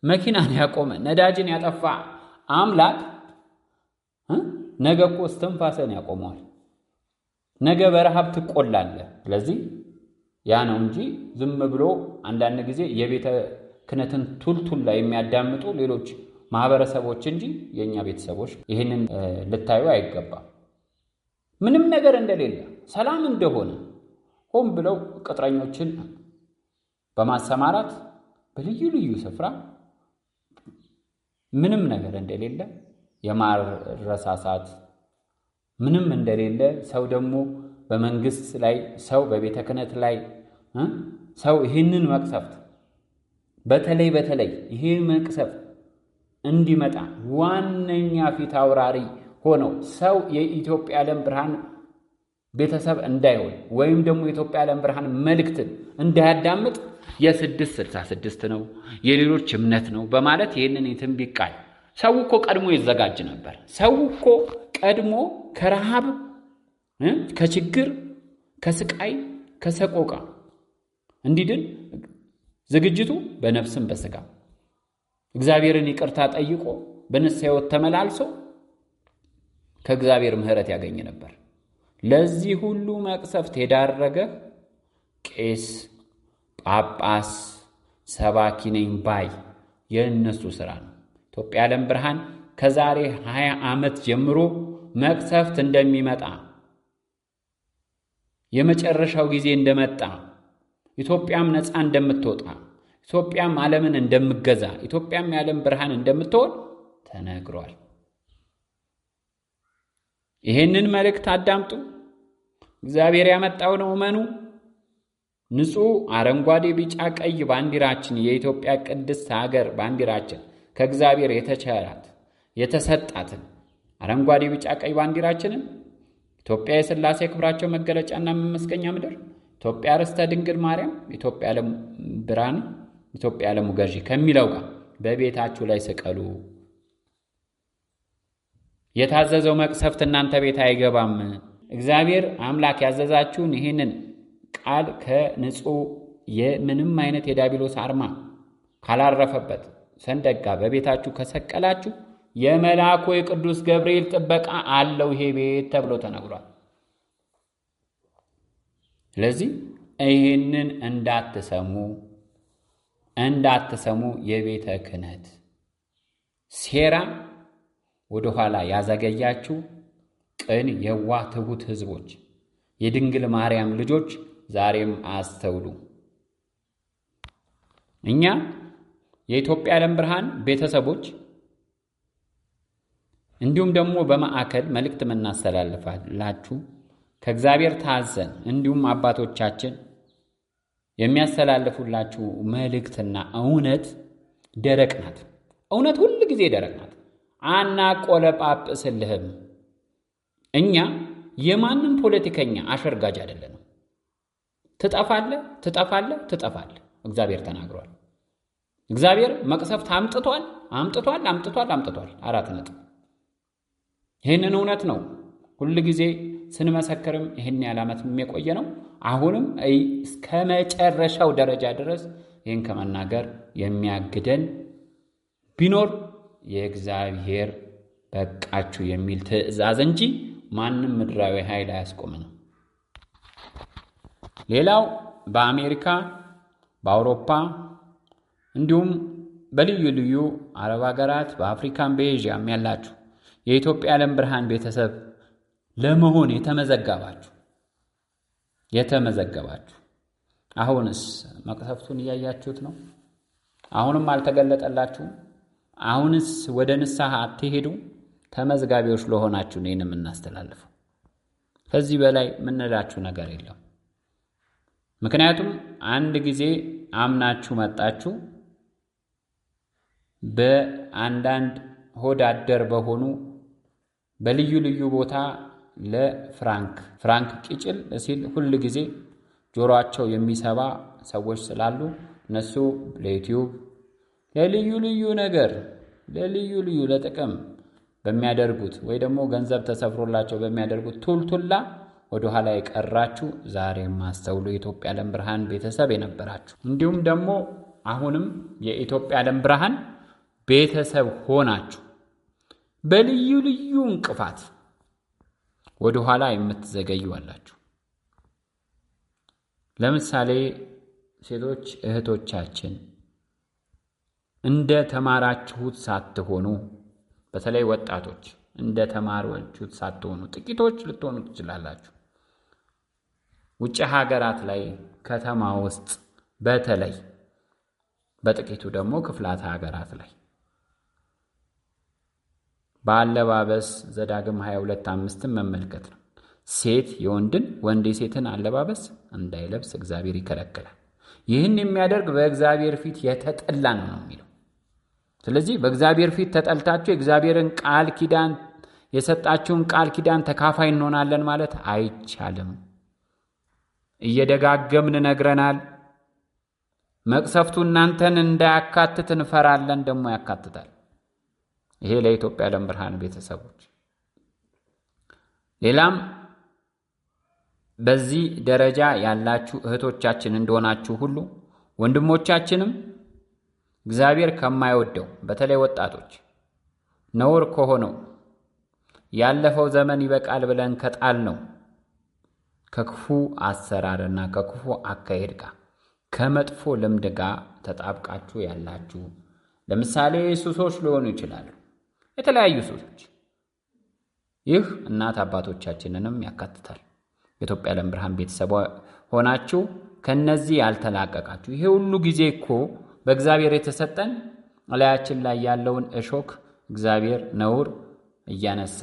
መኪናን ያቆመ ነዳጅን ያጠፋ አምላክ ነገ እኮ እስትንፋስን ያቆመዋል። ነገ በረሃብ ትቆላለህ። ስለዚህ ያ ነው እንጂ ዝም ብሎ አንዳንድ ጊዜ የቤተ ክህነትን ቱልቱላ የሚያዳምጡ ሌሎች ማህበረሰቦች እንጂ የኛ ቤተሰቦች ይህንን ልታዩ አይገባም። ምንም ነገር እንደሌለ ሰላም እንደሆነ ሆን ብለው ቅጥረኞችን በማሰማራት በልዩ ልዩ ስፍራ ምንም ነገር እንደሌለ የማረሳሳት ምንም እንደሌለ ሰው ደግሞ በመንግስት ላይ ሰው በቤተ ክህነት ላይ ሰው ይህንን መቅሰፍት በተለይ ይሄ መቅሰፍት እንዲመጣ ዋነኛ ፊት አውራሪ ሆነው ሰው የኢትዮጵያ ዓለም ብርሃን ቤተሰብ እንዳይሆን ወይም ደግሞ የኢትዮጵያ ዓለም ብርሃን መልእክትን እንዳያዳምጥ የ666 ነው የሌሎች እምነት ነው በማለት ይህንን የትንቢት ቃል ሰው እኮ ቀድሞ ይዘጋጅ ነበር። ሰው እኮ ቀድሞ ከረሃብ፣ ከችግር፣ ከስቃይ፣ ከሰቆቃ እንዲድን ዝግጅቱ በነፍስም በስጋ እግዚአብሔርን ይቅርታ ጠይቆ በንስሐ ሕይወት ተመላልሶ ከእግዚአብሔር ምሕረት ያገኝ ነበር። ለዚህ ሁሉ መቅሰፍት የዳረገ ቄስ፣ ጳጳስ፣ ሰባኪ ነኝ ባይ የእነሱ ሥራ ነው። ኢትዮጵያ ዓለም ብርሃን ከዛሬ 20 ዓመት ጀምሮ መቅሰፍት እንደሚመጣ የመጨረሻው ጊዜ እንደመጣ ኢትዮጵያም ነፃ እንደምትወጣ ኢትዮጵያም ዓለምን እንደምትገዛ ኢትዮጵያም የዓለም ብርሃን እንደምትሆን ተነግሯል። ይሄንን መልእክት አዳምጡ። እግዚአብሔር ያመጣው ነው እመኑ። ንጹህ አረንጓዴ፣ ቢጫ፣ ቀይ ባንዲራችን የኢትዮጵያ ቅድስት ሀገር ባንዲራችን ከእግዚአብሔር የተቸራት የተሰጣትን አረንጓዴ፣ ቢጫ፣ ቀይ ባንዲራችንን ኢትዮጵያ የሥላሴ ክብራቸው መገለጫና መመስገኛ ምድር፣ ኢትዮጵያ ርስተ ድንግል ማርያም፣ ኢትዮጵያ ዓለም ብርሃን ኢትዮጵያ የዓለሙ ገዢ ከሚለው ጋር በቤታችሁ ላይ ስቀሉ። የታዘዘው መቅሰፍት እናንተ ቤት አይገባም። እግዚአብሔር አምላክ ያዘዛችሁን ይህንን ቃል ከንጹሕ የምንም አይነት የዲያብሎስ አርማ ካላረፈበት ሰንደቅ ጋር በቤታችሁ ከሰቀላችሁ የመልአኩ የቅዱስ ገብርኤል ጥበቃ አለው ይሄ ቤት ተብሎ ተነግሯል። ስለዚህ ይህንን እንዳትሰሙ የቤተ ክህነት ሴራ ወደ ኋላ ያዘገያችሁ ቅን የዋህ ትሑት ሕዝቦች የድንግል ማርያም ልጆች ዛሬም አስተውሉ። እኛ የኢትዮጵያ ዓለም ብርሃን ቤተሰቦች እንዲሁም ደግሞ በማዕከል መልእክት የምናስተላልፋላችሁ ከእግዚአብሔር ታዘን እንዲሁም አባቶቻችን የሚያስተላልፉላችሁ መልእክትና እውነት ደረቅ ናት። እውነት ሁል ጊዜ ደረቅ ናት። አናቆለጳጵስልህም። እኛ የማንም ፖለቲከኛ አሸርጋጅ አይደለንም። ትጠፋለህ። እግዚአብሔር ተናግሯል። እግዚአብሔር መቅሰፍት አምጥቷል። 4 ነጥብ። ይህንን እውነት ነው ሁል ጊዜ ስንመሰክርም ይህን ያህል ዓመት የቆየ ነው። አሁንም እስከ መጨረሻው ደረጃ ድረስ ይህን ከመናገር የሚያግደን ቢኖር የእግዚአብሔር በቃችሁ የሚል ትእዛዝ እንጂ ማንም ምድራዊ ኃይል አያስቆመንም። ሌላው በአሜሪካ፣ በአውሮፓ እንዲሁም በልዩ ልዩ አረብ ሀገራት፣ በአፍሪካም በኤዥያም ያላችሁ የኢትዮጵያ ዓለም ብርሃን ቤተሰብ ለመሆን የተመዘገባችሁ አሁንስ መቅሰፍቱን እያያችሁት ነው። አሁንም አልተገለጠላችሁም። አሁንስ ወደ ንስሐ አትሄዱ። ተመዝጋቢዎች ለሆናችሁ ነው የምናስተላልፈው። ከዚህ በላይ ምንላችሁ ነገር የለም። ምክንያቱም አንድ ጊዜ አምናችሁ መጣችሁ። በአንዳንድ ሆድ አደር በሆኑ በልዩ ልዩ ቦታ ለፍራንክ ቂጭል ሲል ሁል ጊዜ ጆሮአቸው የሚሰባ ሰዎች ስላሉ እነሱ ለዩቲዩብ ለልዩ ልዩ ነገር ለልዩ ለጥቅም በሚያደርጉት ወይ ደግሞ ገንዘብ ተሰፍሮላቸው በሚያደርጉት ቱልቱላ ወደ ኋላ የቀራችሁ ዛሬም አስተውሉ። የኢትዮጵያ ዓለም ብርሃን ቤተሰብ የነበራችሁ እንዲሁም ደግሞ አሁንም የኢትዮጵያ ዓለም ብርሃን ቤተሰብ ሆናችሁ በልዩ ልዩ እንቅፋት ወደ ኋላ የምትዘገዩ አላችሁ። ለምሳሌ ሴቶች እህቶቻችን እንደ ተማራችሁት ሳትሆኑ፣ በተለይ ወጣቶች እንደ ተማራችሁት ሳትሆኑ ጥቂቶች ልትሆኑ ትችላላችሁ። ውጭ ሀገራት ላይ ከተማ ውስጥ በተለይ በጥቂቱ ደግሞ ክፍላት ሀገራት ላይ በአለባበስ ዘዳግም 22:5 መመልከት ነው። ሴት የወንድን ወንድ የሴትን አለባበስ እንዳይለብስ እግዚአብሔር ይከለክላል። ይህን የሚያደርግ በእግዚአብሔር ፊት የተጠላ ነው የሚለው። ስለዚህ በእግዚአብሔር ፊት ተጠልታችሁ የእግዚአብሔርን ቃል ኪዳን የሰጣችሁን ቃል ኪዳን ተካፋይ እንሆናለን ማለት አይቻልም። እየደጋገምን ነግረናል። መቅሰፍቱ እናንተን እንዳያካትት እንፈራለን፣ ደግሞ ያካትታል። ይሄ ለኢትዮጵያ ዓለም ብርሃን ቤተሰቦች። ሌላም በዚህ ደረጃ ያላችሁ እህቶቻችን እንደሆናችሁ ሁሉ ወንድሞቻችንም እግዚአብሔር ከማይወደው በተለይ ወጣቶች ነውር ከሆነው ያለፈው ዘመን ይበቃል ብለን ከጣልነው ከክፉ አሰራርና ከክፉ አካሄድ ጋር ከመጥፎ ልምድ ጋር ተጣብቃችሁ ያላችሁ፣ ለምሳሌ ሱሶች ሊሆኑ ይችላሉ፣ የተለያዩ ሱሶች። ይህ እናት አባቶቻችንንም ያካትታል። የኢትዮጵያ ዓለም ብርሃን ቤተሰብ ሆናችሁ ከነዚህ ያልተላቀቃችሁ፣ ይሄ ሁሉ ጊዜ እኮ በእግዚአብሔር የተሰጠን እላያችን ላይ ያለውን እሾክ እግዚአብሔር ነውር እያነሳ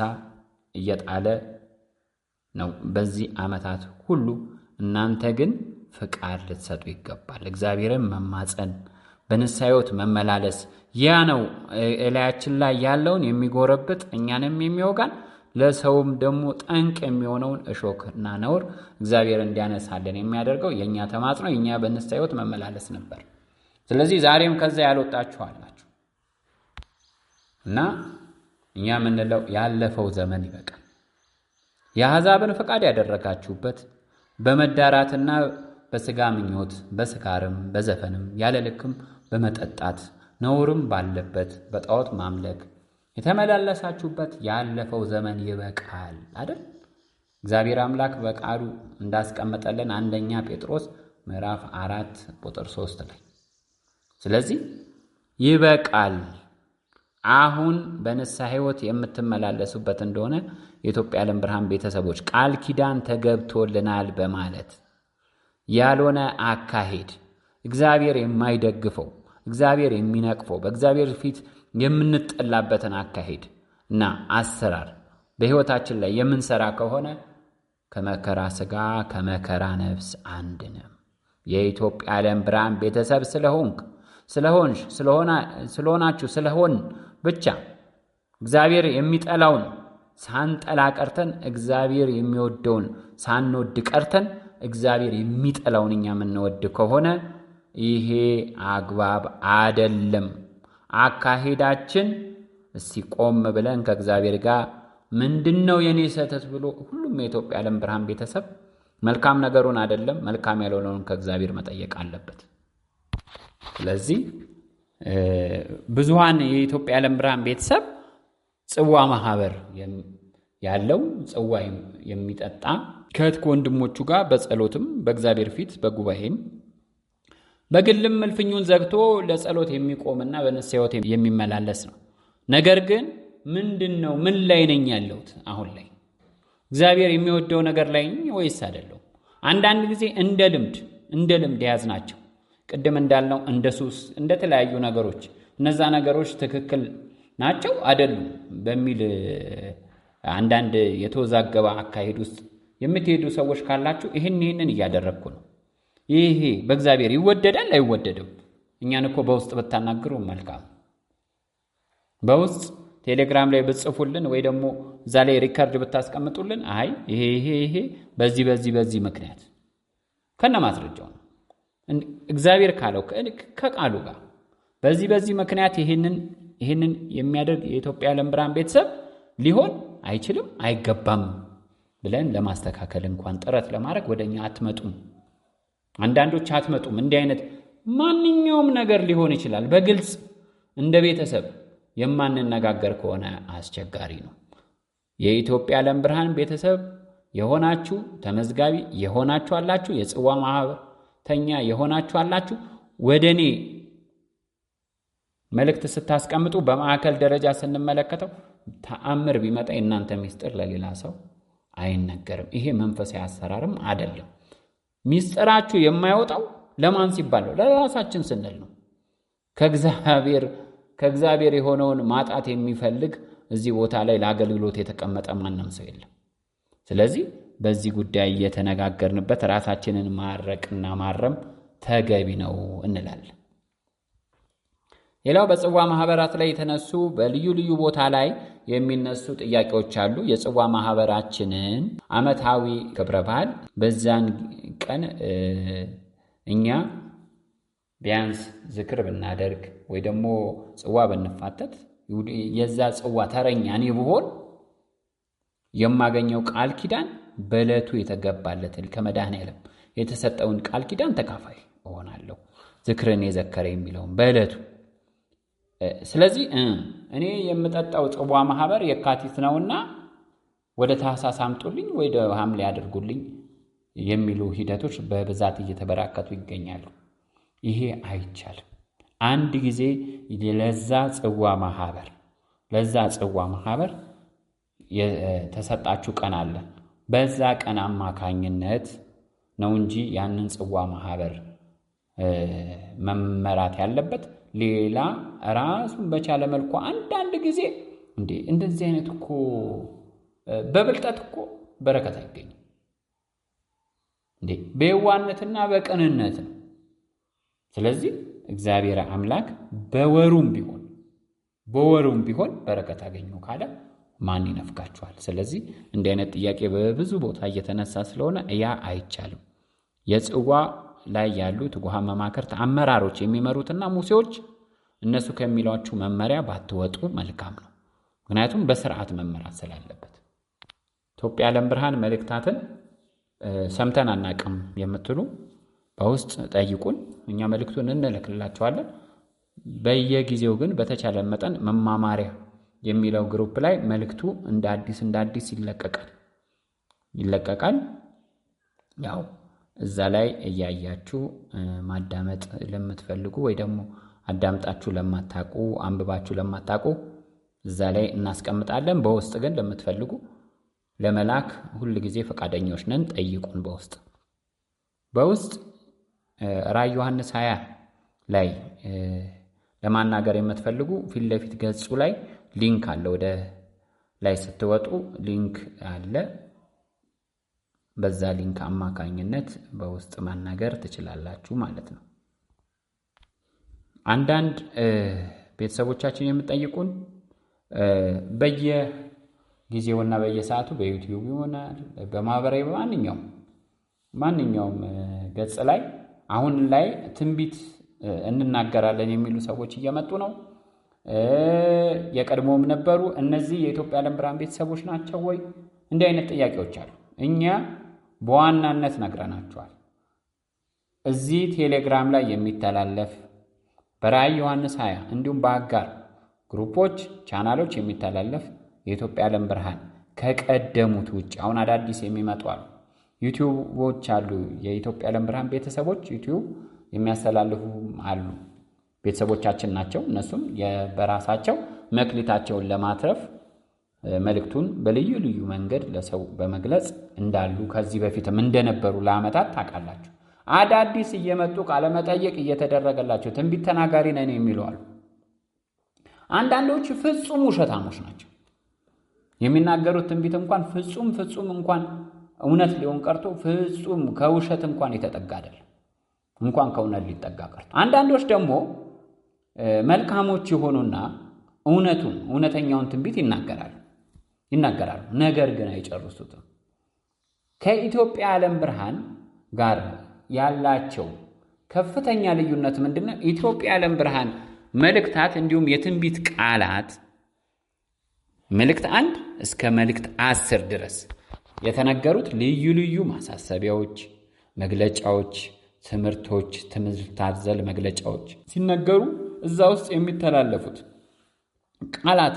እየጣለ ነው በዚህ ዓመታት ሁሉ። እናንተ ግን ፍቃድ ልትሰጡ ይገባል። እግዚአብሔርን መማፀን፣ በንስሐ ሕይወት መመላለስ። ያ ነው እላያችን ላይ ያለውን የሚጎረብጥ እኛንም የሚወጋን ለሰውም ደግሞ ጠንቅ የሚሆነውን እሾክና ነውር እግዚአብሔር እንዲያነሳልን የሚያደርገው የእኛ ተማጽኖ፣ የእኛ በንስሐ ሕይወት መመላለስ ነበር። ስለዚህ ዛሬም ከዛ ያልወጣችሁ አላችሁ እና እኛ የምንለው ያለፈው ዘመን ይበቃል። የአሕዛብን ፈቃድ ያደረጋችሁበት በመዳራትና በሥጋ ምኞት በስካርም በዘፈንም ያለ ልክም በመጠጣት ነውርም ባለበት በጣዖት ማምለክ የተመላለሳችሁበት ያለፈው ዘመን ይበቃል አይደል? እግዚአብሔር አምላክ በቃሉ እንዳስቀመጠልን አንደኛ ጴጥሮስ ምዕራፍ 4 ቁጥር 3 ላይ። ስለዚህ ይበቃል። አሁን በንስሐ ሕይወት የምትመላለሱበት እንደሆነ የኢትዮጵያ ዓለም ብርሃን ቤተሰቦች ቃል ኪዳን ተገብቶልናል በማለት ያልሆነ አካሄድ፣ እግዚአብሔር የማይደግፈው፣ እግዚአብሔር የሚነቅፈው፣ በእግዚአብሔር ፊት የምንጠላበትን አካሄድ እና አሰራር በሕይወታችን ላይ የምንሰራ ከሆነ ከመከራ ሥጋ ከመከራ ነፍስ አንድንም። የኢትዮጵያ ዓለም ብርሃን ቤተሰብ ስለሆን ብቻ እግዚአብሔር የሚጠላውን ሳንጠላ ቀርተን እግዚአብሔር የሚወደውን ሳንወድ ቀርተን እግዚአብሔር የሚጠላውን እኛ የምንወድ ከሆነ ይሄ አግባብ አይደለም። አካሄዳችን እስቲ ቆም ብለን ከእግዚአብሔር ጋር ምንድነው የኔ ስህተት ብሎ ሁሉም የኢትዮጵያ ዓለም ብርሃን ቤተሰብ መልካም ነገሩን አይደለም መልካም ያልሆነውን ከእግዚአብሔር መጠየቅ አለበት። ስለዚህ ብዙሃን የኢትዮጵያ ዓለም ብርሃን ቤተሰብ ጽዋ ማህበር ያለው ጽዋ የሚጠጣ ከእህት ወንድሞቹ ጋር በጸሎትም በእግዚአብሔር ፊት በጉባኤም በግልም እልፍኙን ዘግቶ ለጸሎት የሚቆምና በንስሐ ሕይወት የሚመላለስ ነው። ነገር ግን ምንድነው ምን ላይ ነኝ ያለሁት? አሁን ላይ እግዚአብሔር የሚወደው ነገር ላይ ነኝ ወይስ አይደለም? አንዳንድ ጊዜ እንደ ልምድ የያዝናቸው ቅድም እንዳልነው እንደ ሱስ እንደ ተለያዩ ነገሮች እነዛ ነገሮች ትክክል ናቸው አይደሉም በሚል አንዳንድ የተወዛገበ አካሄድ ውስጥ የምትሄዱ ሰዎች ካላችሁ ይሄንን እያደረግኩ ነው። ይሄ በእግዚአብሔር ይወደዳል አይወደድም? እኛን እኮ በውስጥ ብታናግሩ መልካም። በውስጥ ቴሌግራም ላይ ብትጽፉልን ወይ ደግሞ እዛ ላይ ሪከርድ ብታስቀምጡልን አይ ይሄ በዚህ ምክንያት ከነ ማስረጃው ነው እግዚአብሔር ካለው ከቃሉ ጋር በዚህ ምክንያት ይሄንን የሚያደርግ የኢትዮጵያ ዓለም ብርሃን ቤተሰብ ሊሆን አይችልም አይገባም ብለን ለማስተካከል እንኳን ጥረት ለማድረግ ወደኛ አትመጡም። አንዳንዶች አትመጡም። እንዲህ አይነት ማንኛውም ነገር ሊሆን ይችላል። በግልጽ እንደ ቤተሰብ የማንነጋገር ከሆነ አስቸጋሪ ነው። የኢትዮጵያ ዓለም ብርሃን ቤተሰብ የሆናችሁ ተመዝጋቢ የሆናችሁ አላችሁ፣ የጽዋ ማህበርተኛ የሆናችሁ አላችሁ። ወደኔ መልእክት ስታስቀምጡ በማዕከል ደረጃ ስንመለከተው ተአምር ቢመጣ እናንተ ሚስጥር ለሌላ ሰው አይነገርም። ይሄ መንፈሳዊ አሰራርም አይደለም። ሚስጥራችሁ የማይወጣው ለማን ሲባል ነው? ለራሳችን ስንል ነው። ከእግዚአብሔር የሆነውን ማጣት የሚፈልግ እዚህ ቦታ ላይ ለአገልግሎት የተቀመጠ ማንም ሰው የለም። ስለዚህ በዚህ ጉዳይ እየተነጋገርንበት ራሳችንን ማረቅና ማረም ተገቢ ነው እንላለን። ሌላው በጽዋ ማህበራት ላይ የተነሱ በልዩ ልዩ ቦታ ላይ የሚነሱ ጥያቄዎች አሉ። የጽዋ ማህበራችንን ዓመታዊ ክብረ በዓል በዛን ቀን እኛ ቢያንስ ዝክር ብናደርግ ወይ ደግሞ ጽዋ ብንፋተት የዛ ጽዋ ተረኛ እኔ ብሆን የማገኘው ቃል ኪዳን በዕለቱ የተገባለትን ከመድኃኔዓለም የተሰጠውን ቃል ኪዳን ተካፋይ እሆናለሁ። ዝክርን የዘከረ የሚለውን በዕለቱ። ስለዚህ እኔ የምጠጣው ጽዋ ማህበር የካቲት ነውና ወደ ታኅሳስ አምጡልኝ ወደ ሐምሌ አድርጉልኝ የሚሉ ሂደቶች በብዛት እየተበራከቱ ይገኛሉ። ይሄ አይቻልም። አንድ ጊዜ ለዛ ጽዋ ማህበር የተሰጣችሁ ቀን አለ። በዛ ቀን አማካኝነት ነው እንጂ ያንን ጽዋ ማህበር መመራት ያለበት ሌላ ራሱን በቻለ መልኩ አንዳንድ ጊዜ እንደዚህ አይነት እኮ በብልጠት እኮ በረከት አይገኝም። በየዋህነትና በቅንነት ነው። ስለዚህ እግዚአብሔር አምላክ በወሩም ቢሆን በረከት አገኘው ካለ ማን ይነፍጋችኋል? ስለዚህ እንዲህ አይነት ጥያቄ በብዙ ቦታ እየተነሳ ስለሆነ ያ አይቻልም። የጽዋ ላይ ያሉ ትጉሃን መማክርት አመራሮች የሚመሩትና ሙሴዎች እነሱ ከሚሏችሁ መመሪያ ባትወጡ መልካም ነው። ምክንያቱም በስርዓት መመራት ስላለበት። ኢትዮጵያ ዓለም ብርሃን መልእክታትን ሰምተን አናቅም የምትሉ በውስጥ ጠይቁን፣ እኛ መልእክቱን እንልክላችኋለን። በየጊዜው ግን በተቻለ መጠን መማማሪያ የሚለው ግሩፕ ላይ መልእክቱ እንደ አዲስ ይለቀቃል። ያው እዛ ላይ እያያችሁ ማዳመጥ ለምትፈልጉ ወይ ደግሞ አዳምጣችሁ ለማታቁ አንብባችሁ ለማታቁ እዛ ላይ እናስቀምጣለን። በውስጥ ግን ለምትፈልጉ ለመላክ ሁሉ ጊዜ ፈቃደኞች ነን። ጠይቁን በውስጥ ራዕይ ዮሐንስ 20 ላይ ለማናገር የምትፈልጉ ፊት ለፊት ገጹ ላይ ሊንክ አለ። ወደ ላይ ስትወጡ ሊንክ አለ። በዛ ሊንክ አማካኝነት በውስጥ ማናገር ትችላላችሁ ማለት ነው። አንዳንድ ቤተሰቦቻችን የምትጠይቁን በየጊዜውና በየሰዓቱ በዩቲዩብ ይሆናል በማህበራዊ ማንኛውም ገጽ ላይ አሁን ላይ ትንቢት እንናገራለን የሚሉ ሰዎች እየመጡ ነው። የቀድሞም ነበሩ። እነዚህ የኢትዮጵያ ዓለም ብርሃን ቤተሰቦች ናቸው ወይ? እንዲህ አይነት ጥያቄዎች አሉ። እኛ በዋናነት ነግረናቸዋል። እዚህ ቴሌግራም ላይ የሚተላለፍ በራዕይ ዮሐንስ 20 እንዲሁም በአጋር ግሩፖች ቻናሎች የሚተላለፍ የኢትዮጵያ ዓለም ብርሃን ከቀደሙት ውጭ አሁን አዳዲስ የሚመጡ አሉ። ዩቲዩቦች አሉ። የኢትዮጵያ ዓለም ብርሃን ቤተሰቦች ዩቲዩብ የሚያስተላልፉ አሉ። ቤተሰቦቻችን ናቸው። እነሱም በራሳቸው መክሊታቸውን ለማትረፍ መልእክቱን በልዩ ልዩ መንገድ ለሰው በመግለጽ እንዳሉ ከዚህ በፊትም እንደነበሩ ለዓመታት ታውቃላችሁ። አዳዲስ እየመጡ ቃለ መጠይቅ እየተደረገላቸው ትንቢት ተናጋሪ ነን የሚሉ አሉ። አንዳንዶች ፍጹም ውሸታሞች ናቸው። የሚናገሩት ትንቢት እንኳን ፍጹም እንኳን እውነት ሊሆን ቀርቶ ፍጹም ከውሸት እንኳን የተጠጋ አይደለም። እንኳን ከእውነት ሊጠጋ ቀርቶ አንዳንዶች ደግሞ መልካሞች የሆኑና እውነተኛውን ትንቢት ይናገራሉ፣ ነገር ግን አይጨርሱትም። ከኢትዮጵያ ዓለም ብርሃን ጋር ያላቸው ከፍተኛ ልዩነት ምንድነው? ኢትዮጵያ ዓለም ብርሃን መልእክታት እንዲሁም የትንቢት ቃላት መልእክት 1 እስከ መልእክት 10 ድረስ የተነገሩት ልዩ ልዩ ማሳሰቢያዎች፣ መግለጫዎች፣ ትምህርት አዘል መግለጫዎች ሲነገሩ እዛ ውስጥ የሚተላለፉት ቃላት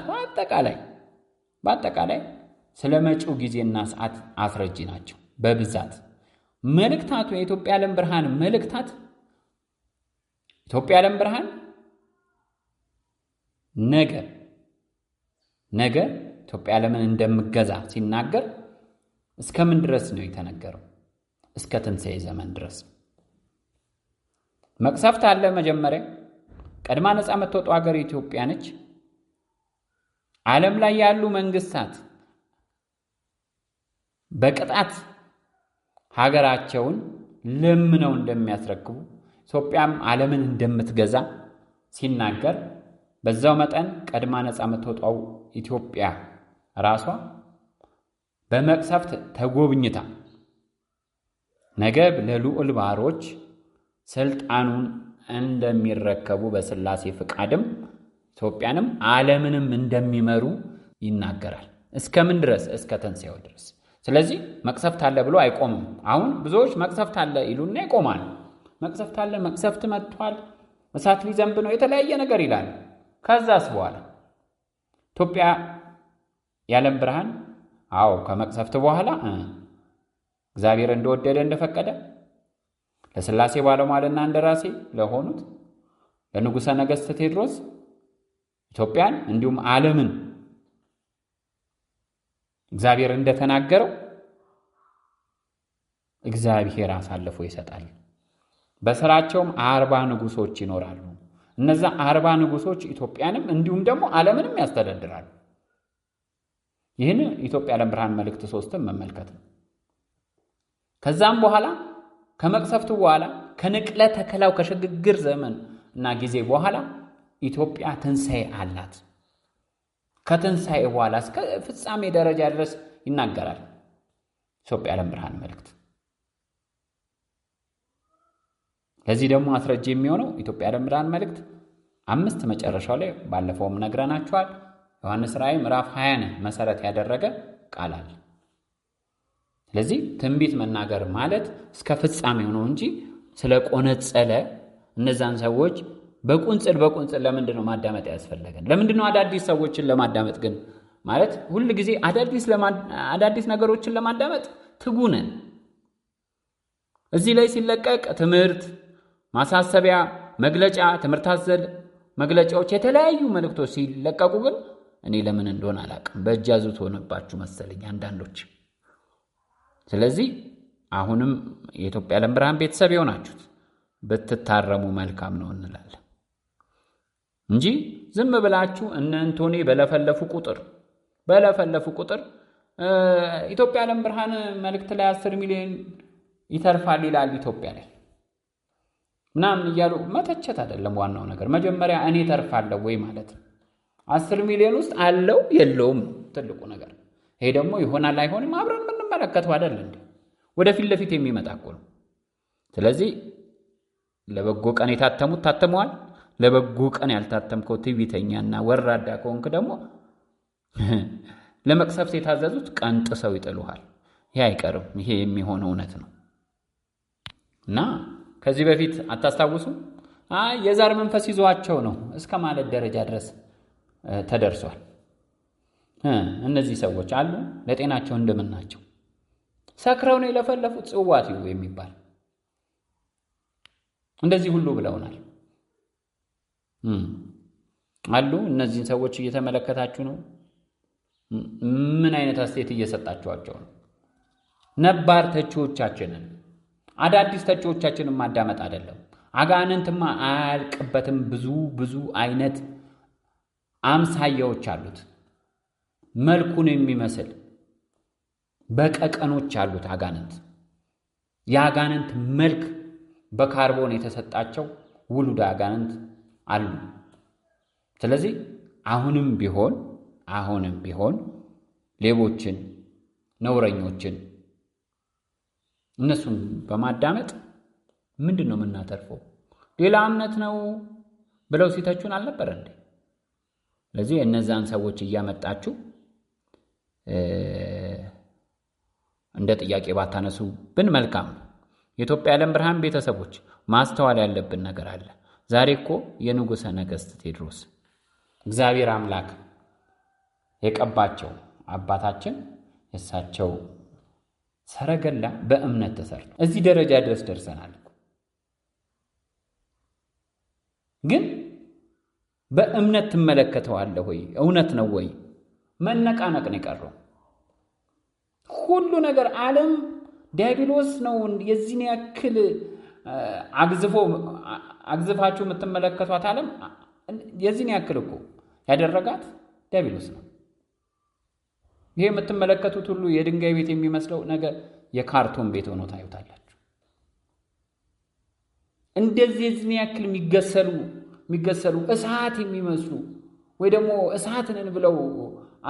በአጠቃላይ ስለ መጪው ጊዜና ሰዓት አስረጂ ናቸው። በብዛት መልእክታቱ የኢትዮጵያ ዓለም ብርሃን መልእክታት ኢትዮጵያ ዓለም ብርሃን ነገ ኢትዮጵያ ዓለምን እንደምገዛ ሲናገር እስከምን ድረስ ነው የተነገረው? እስከ ትንሣኤ ዘመን ድረስ። መቅሰፍት አለ። መጀመሪያ ቀድማ ነፃ የምትወጣው ሀገር ኢትዮጵያ ነች። ዓለም ላይ ያሉ መንግስታት በቅጣት ሀገራቸውን ለምነው እንደሚያስረክቡ ኢትዮጵያም ዓለምን እንደምትገዛ ሲናገር በዛው መጠን ቀድማ ነፃ የምትወጣው ኢትዮጵያ ራሷ በመቅሰፍት ተጎብኝታ ነገ ለልዑል ባሮች ስልጣኑን እንደሚረከቡ በስላሴ ፍቃድም ኢትዮጵያንም ዓለምንም እንደሚመሩ ይናገራል። እስከምን ድረስ? እስከ ትንሣኤው ድረስ። ስለዚህ መቅሰፍት አለ ብሎ አይቆምም። አሁን ብዙዎች መቅሰፍት አለ ይሉና ይቆማሉ። መቅሰፍት አለ፣ መቅሰፍት መጥቷል፣ እሳት ሊዘንብ ነው፣ የተለያየ ነገር ይላል። ከዛስ በኋላ ኢትዮጵያ የዓለም ብርሃን ከመቅሰፍት በኋላ እግዚአብሔር እንደወደደ እንደፈቀደ ለስላሴ ባለሟልና እንደራሴ ለሆኑት ለንጉሠ ነገሥት ቴዎድሮስ ኢትዮጵያን እንዲሁም ዓለምን እግዚአብሔር እንደተናገረው እግዚአብሔር አሳልፎ ይሰጣል። በስራቸውም 40 ንጉሶች ይኖራሉ። እነዛ 40 ንጉሶች ኢትዮጵያንም እንዲሁም ደግሞ ዓለምንም ያስተዳድራሉ። ይህን ኢትዮጵያ ዓለም ብርሃን መልእክት 3 መመልከት ነው። ከዛም በኋላ ከመቅሰፍቱ በኋላ ከንቅለ ተከላው ከሽግግር ዘመን እና ጊዜ በኋላ ኢትዮጵያ ትንሣኤ አላት። ከትንሣኤ በኋላ እስከ ፍጻሜ ደረጃ ድረስ ይናገራል ኢትዮጵያ ዓለም ብርሃን መልእክት። ለዚህ ደግሞ አስረጅ የሚሆነው ኢትዮጵያ ዓለም ብርሃን መልእክት 5 መጨረሻው ላይ ባለፈውም ነግረናችኋል። ዮሐንስ ራእይ ምዕራፍ 20 መሰረት ያደረገ ቃል አለ። ስለዚህ ትንቢት መናገር ማለት እስከ ፍጻሜው ነው እንጂ ስለ ቆነጸለ እነዛን ሰዎች በቁንጽል ለምንድን ነው ማዳመጥ ያስፈልገን? ለምንድን ነው አዳዲስ ሰዎችን ለማዳመጥ ግን ማለት ሁሉ ጊዜ አዳዲስ ነገሮችን ለማዳመጥ ትጉ ነን። እዚህ ላይ ሲለቀቅ ትምህርት፣ ማሳሰቢያ፣ መግለጫ፣ ትምህርት አዘል መግለጫዎች፣ የተለያዩ መልእክቶች ሲለቀቁ ግን እኔ ለምን እንደሆነ አላውቅም በእጅ ያዙት ሆነባችሁ መሰለኝ አንዳንዶች። ስለዚህ አሁንም የኢትዮጵያ ዓለም ብርሃን ቤተሰብ የሆናችሁት ብትታረሙ መልካም ነው እንላለን እንጂ ዝም ብላችሁ እነ አንቶኒ በለፈለፉ ቁጥር ኢትዮጵያ ዓለም ብርሃን መልእክት ላይ 10 ሚሊዮን ይተርፋል ይላል ኢትዮጵያ ላይ ምናምን እያሉ መተቸት አይደለም ዋናው ነገር። መጀመሪያ እኔ ተርፋለሁ ወይ ማለት ነው። 10 ሚሊዮን ውስጥ አለው የለውም ትልቁ ነገር። ይሄ ደግሞ ይሆናል አይሆንም አብረን የምንመለከተው አይደል እንዴ? ወደፊት ለፊት የሚመጣ እኮ ነው። ስለዚህ ለበጎ ቀን የታተሙት ታተመዋል። ለበጎ ቀን ያልታተምከው ትዕቢተኛና ወራዳ ከሆንክ ደግሞ ለመቅሰፍት የታዘዙት ቀን ጥሰው ይጥሉሃል። ይሄ አይቀርም። ይሄ የሚሆነው እውነት ነው እና ከዚህ በፊት አታስታውሱ? የዛር መንፈስ ይዟቸው ነው እስከ ማለት ደረጃ ድረስ ተደርሷል። እነዚህ ሰዎች አሉ ለጤናቸው እንደምን ናቸው? ሰክረው ነው የለፈለፉት ጽዋቲው የሚባል እንደዚህ ሁሉ ብለውናል አሉ። እነዚህን ሰዎች እየተመለከታችሁ ነው? ምን አይነት አስተያየት እየሰጣችኋቸው ነው? ነባር ተቺዎቻችንን አዳዲስ ተቺዎቻችንን ማዳመጥ አይደለም። አጋንንትማ አያልቅበትም። ብዙ አይነት አምሳያዎች አሉት። መልኩን የሚመስል በቀቀኖች አሉት አጋንንት። የአጋንንት መልክ በካርቦን የተሰጣቸው ውሉድ አጋንንት አሉ። ስለዚህ አሁንም ቢሆን ሌቦችን፣ ነውረኞችን እነሱን በማዳመጥ ምንድን ነው የምናተርፈው? ሌላ እምነት ነው ብለው ሲተቹን አልነበረ እንዴ? ስለዚህ እነዛን ሰዎች እያመጣችሁ እንደ ጥያቄ ባታነሱ ብን መልካም ነው። የኢትዮጵያ ዓለም ብርሃን ቤተሰቦች ማስተዋል ያለብን ነገር አለ። ዛሬ እኮ የንጉሠ ነገሥት ቴዎድሮስ እግዚአብሔር አምላክ የቀባቸው አባታችን የእሳቸው ሰረገላ በእምነት ተሰርቶ እዚህ ደረጃ ድረስ ደርሰናል። ግን በእምነት ትመለከተዋለህ ወይ? እውነት ነው ወይ? መነቃነቅ ነው የቀረው። ሁሉ ነገር ዓለም ዲያብሎስ ነው የዚህን ያክል አግዝፋችሁ የምትመለከቷት ዓለም የዚህን ያክል እኮ ያደረጋት ዲያብሎስ ነው። ይሄ የምትመለከቱት ሁሉ የድንጋይ ቤት የሚመስለው ነገር የካርቶን ቤት ሆኖ ታዩታላችሁ። እንደዚህ የዚህን ያክል የሚገሰሉ እሳት የሚመስሉ ወይ ደግሞ እሳት ነን ብለው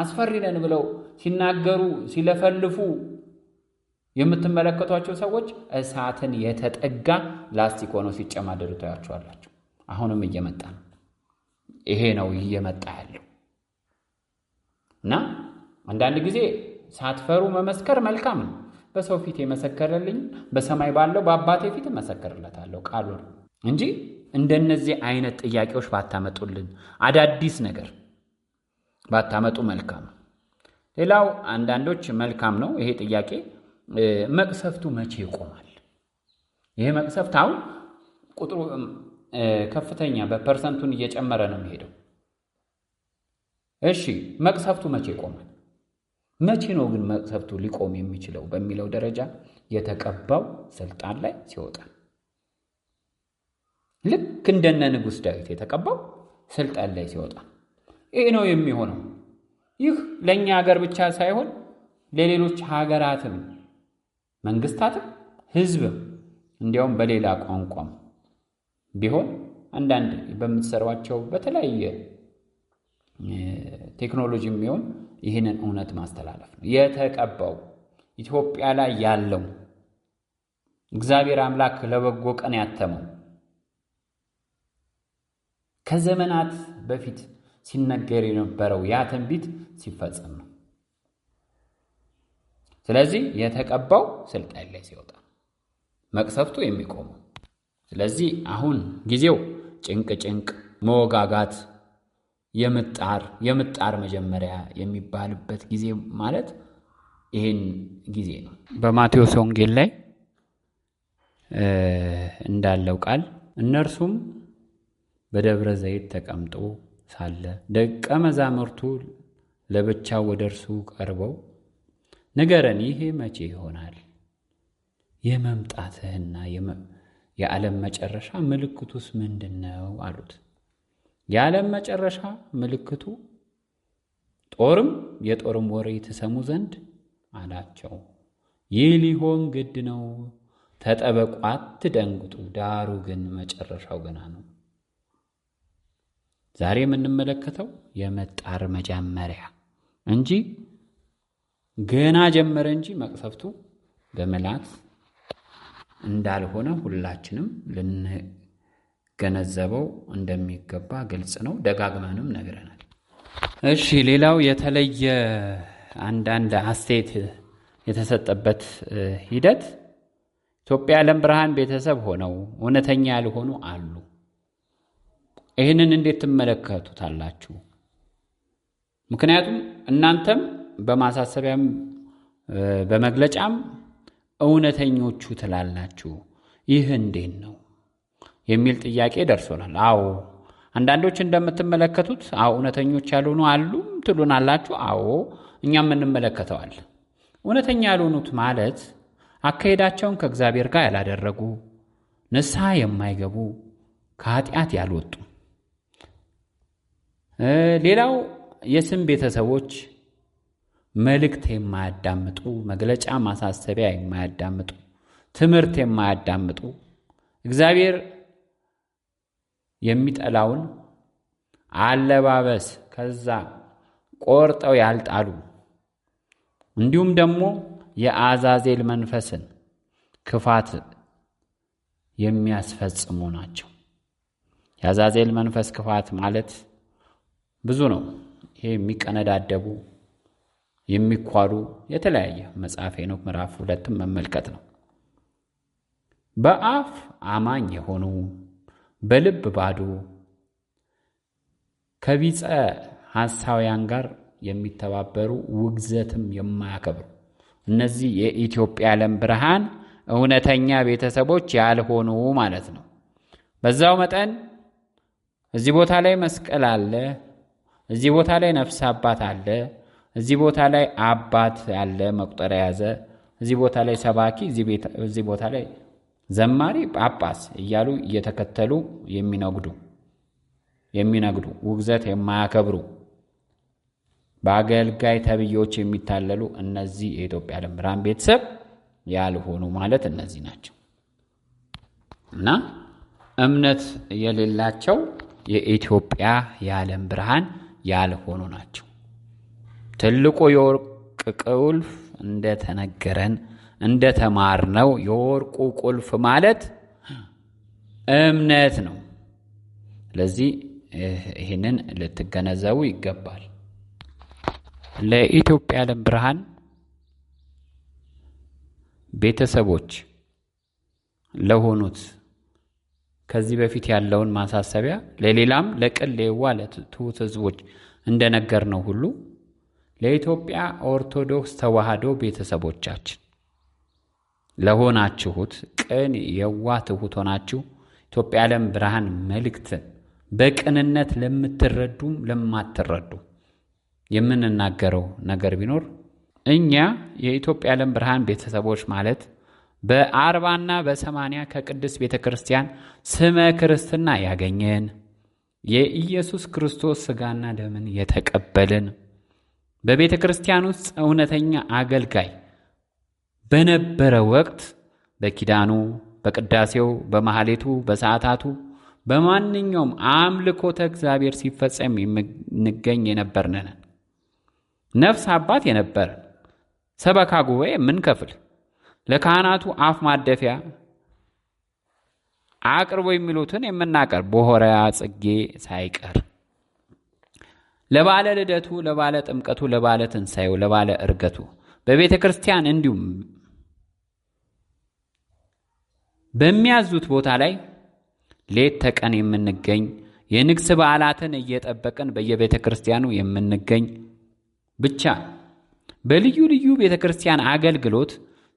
አስፈሪ ነን ብለው ሲናገሩ ሲለፈልፉ የምትመለከቷቸው ሰዎች እሳትን የተጠጋ ላስቲክ ሆኖ ሲጨማደዱ ታያቸዋላችሁ። አሁንም እየመጣ ነው። ይሄ ነው እየመጣ ያለው እና አንዳንድ ጊዜ ሳትፈሩ መመስከር መልካም ነው። በሰው ፊት የመሰከረልኝ በሰማይ ባለው በአባቴ ፊት መሰከርለታለሁ ቃሉ እንጂ እንደነዚህ አይነት ጥያቄዎች ባታመጡልን፣ አዳዲስ ነገር ባታመጡ መልካም ነው። ሌላው አንዳንዶች መልካም ነው ይሄ ጥያቄ፣ መቅሰፍቱ መቼ ይቆማል? ይሄ መቅሰፍት አሁን ቁጥሩ ከፍተኛ በፐርሰንቱን እየጨመረ ነው የሚሄደው። እሺ መቅሰፍቱ መቼ ይቆማል? መቼ ነው ግን መቅሰፍቱ ሊቆም የሚችለው በሚለው ደረጃ የተቀባው ስልጣን ላይ ሲወጣ፣ ልክ እንደነ ንጉሥ ዳዊት የተቀባው ስልጣን ላይ ሲወጣ ይሄ ነው የሚሆነው። ይህ ለኛ ሀገር ብቻ ሳይሆን ለሌሎች ሀገራትም መንግስታትም ህዝብም እንዲያውም በሌላ ቋንቋም ቢሆን አንዳንድ በምትሰሯቸው በተለያየ ቴክኖሎጂም ቢሆን ይህንን እውነት ማስተላለፍ ነው። የተቀባው ኢትዮጵያ ላይ ያለው እግዚአብሔር አምላክ ለበጎ ቀን ያተመው ከዘመናት በፊት ሲነገር የነበረው ያ ትንቢት ሲፈጸም ነው። ስለዚህ የተቀባው ስልጣን ላይ ሲወጣ መቅሰፍቱ የሚቆመው። ስለዚህ አሁን ጊዜው ጭንቅ መወጋጋት የምጣር መጀመሪያ የሚባልበት ጊዜ ማለት ይሄን ጊዜ ነው። በማቴዎስ ወንጌል ላይ እንዳለው ቃል እነርሱም በደብረ ዘይት ተቀምጦ ሳለ ደቀ መዛሙርቱ ለብቻው ወደ እርሱ ቀርበው ንገረን፣ ይሄ መቼ ይሆናል? የመምጣትህና የዓለም መጨረሻ ምልክቱስ ምንድነው? አሉት። የዓለም መጨረሻ ምልክቱ የጦርም ወሬ ትሰሙ ዘንድ አላቸው። ይህ ሊሆን ግድ ነው። ተጠበቁ፣ አትደንግጡ። ዳሩ ግን መጨረሻው ገና ነው። ዛሬ የምንመለከተው የመጣር መጀመሪያ እንጂ ገና ጀመረ እንጂ መቅሰፍቱ በመላት እንዳልሆነ ሁላችንም ልንገነዘበው እንደሚገባ ግልጽ ነው። ደጋግመንም ነግረናል። እሺ፣ ሌላው የተለየ አንዳንድ አስተያየት የተሰጠበት ሂደት ኢትዮጵያ የዓለም ብርሃን ቤተሰብ ሆነው እውነተኛ ያልሆኑ አሉ። ይህንን እንዴት ትመለከቱታላችሁ? ምክንያቱም እናንተም በማሳሰቢያም በመግለጫም እውነተኞቹ ትላላችሁ። ይህ እንዴት ነው የሚል ጥያቄ ደርሶናል። አዎ አንዳንዶች እንደምትመለከቱት እውነተኞች ያልሆኑ አሉ ትሉናላችሁ። አዎ እኛም እንመለከተዋል። እውነተኛ ያልሆኑት ማለት አካሄዳቸውን ከእግዚአብሔር ጋር ያላደረጉ፣ ንስሐ የማይገቡ፣ ከኃጢአት ያልወጡ። ሌላው የስም ቤተሰቦች መልእክት የማያዳምጡ፣ መግለጫ ማሳሰቢያ የማያዳምጡ፣ ትምህርት የማያዳምጡ፣ እግዚአብሔር የሚጠላውን አለባበስ ከዛ ቆርጠው ያልጣሉ፣ እንዲሁም ደግሞ የአዛዜል መንፈስን ክፋት የሚያስፈጽሙ ናቸው። የአዛዜል መንፈስ ክፋት ማለት ብዙ ነው። ይሄ የሚቀነዳደቡ የሚኳሉ የተለያየ መጽሐፈ ሄኖክ ምዕራፍ 2 መመልከት ነው። በአፍ አማኝ የሆኑ በልብ ባዶ ከቢጸ ሐሳውያን ጋር የሚተባበሩ ውግዘትም የማያከብሩ እነዚህ የኢትዮጵያ የዓለም ብርሃን እውነተኛ ቤተሰቦች ያልሆኑ ማለት ነው። በዛው መጠን እዚህ ቦታ ላይ መስቀል አለ፣ እዚህ ቦታ ላይ ነፍስ አባት አለ፣ እዚህ ቦታ ላይ አባት ያለ መቁጠሪያ ያዘ፣ እዚህ ቦታ ላይ ሰባኪ፣ እዚህ ቦታ ላይ ዘማሪ፣ ጳጳስ እያሉ እየተከተሉ የሚነግዱ ውግዘት የማያከብሩ በአገልጋይ ተብዮች የሚታለሉ እነዚህ የኢትዮጵያ የዓለም ብርሃን ቤተሰብ ያልሆኑ ማለት እነዚህ ናቸው እና እምነት የሌላቸው የኢትዮጵያ የዓለም ብርሃን ያልሆኑ ናቸው። ትልቁ የወርቅ ቁልፍ እንደተነገረን እንደተማርነው የወርቁ ቁልፍ ማለት እምነት ነው። ስለዚህ ይህንን ልትገነዘቡ ይገባል። ለኢትዮጵያ የዓለም ብርሃን ቤተሰቦች ለሆኑት ከዚህ በፊት ያለውን ማሳሰቢያ ለሌላም ለቅን ለየዋህ ለትሑት ሕዝቦች እንደነገርነው ሁሉ ለኢትዮጵያ ኦርቶዶክስ ተዋሕዶ ቤተሰቦቻችን ለሆናችሁት ቅን የዋህ ትሑት ሆናችሁ ኢትዮጵያ የዓለም ብርሃን መልእክትን በቅንነት ለምትረዱም ለማትረዱ የምንናገረው ነገር ቢኖር እኛ የኢትዮጵያ የዓለም ብርሃን ቤተሰቦች ማለት በ40ና በ80 ከቅድስት ቤተ ክርስቲያን ስመ ክርስትና ያገኘን የኢየሱስ ክርስቶስ ሥጋና ደምን የተቀበልን በቤተ ክርስቲያን ውስጥ እውነተኛ አገልጋይ በነበረ ወቅት በኪዳኑ፣ በቅዳሴው፣ በማህሌቱ፣ በሰዓታቱ፣ በማንኛውም አምልኮተ እግዚአብሔር ሲፈጸም የምንገኝ የነበርን ነፍስ አባት የነበርን ሰበካ ጉባኤ የምንከፍል ለካህናቱ አፍ ማደፊያ አቅርቦ የሚሉትን የምናቀርብ በሆሪያ ጽጌ ሳይቀር ለባለ ልደቱ፣ ለባለ ጥምቀቱ፣ ለባለ ትንሣኤው፣ ለባለ ዕርገቱ በቤተ ክርስቲያን እንዲሁም በሚያዙት ቦታ ላይ ሌት ተቀን የምንገኝ የንግስ በዓላትን እየጠበቅን በየቤተ ክርስቲያኑ የምንገኝ ብቻ በልዩ ልዩ ቤተ ክርስቲያን አገልግሎት፣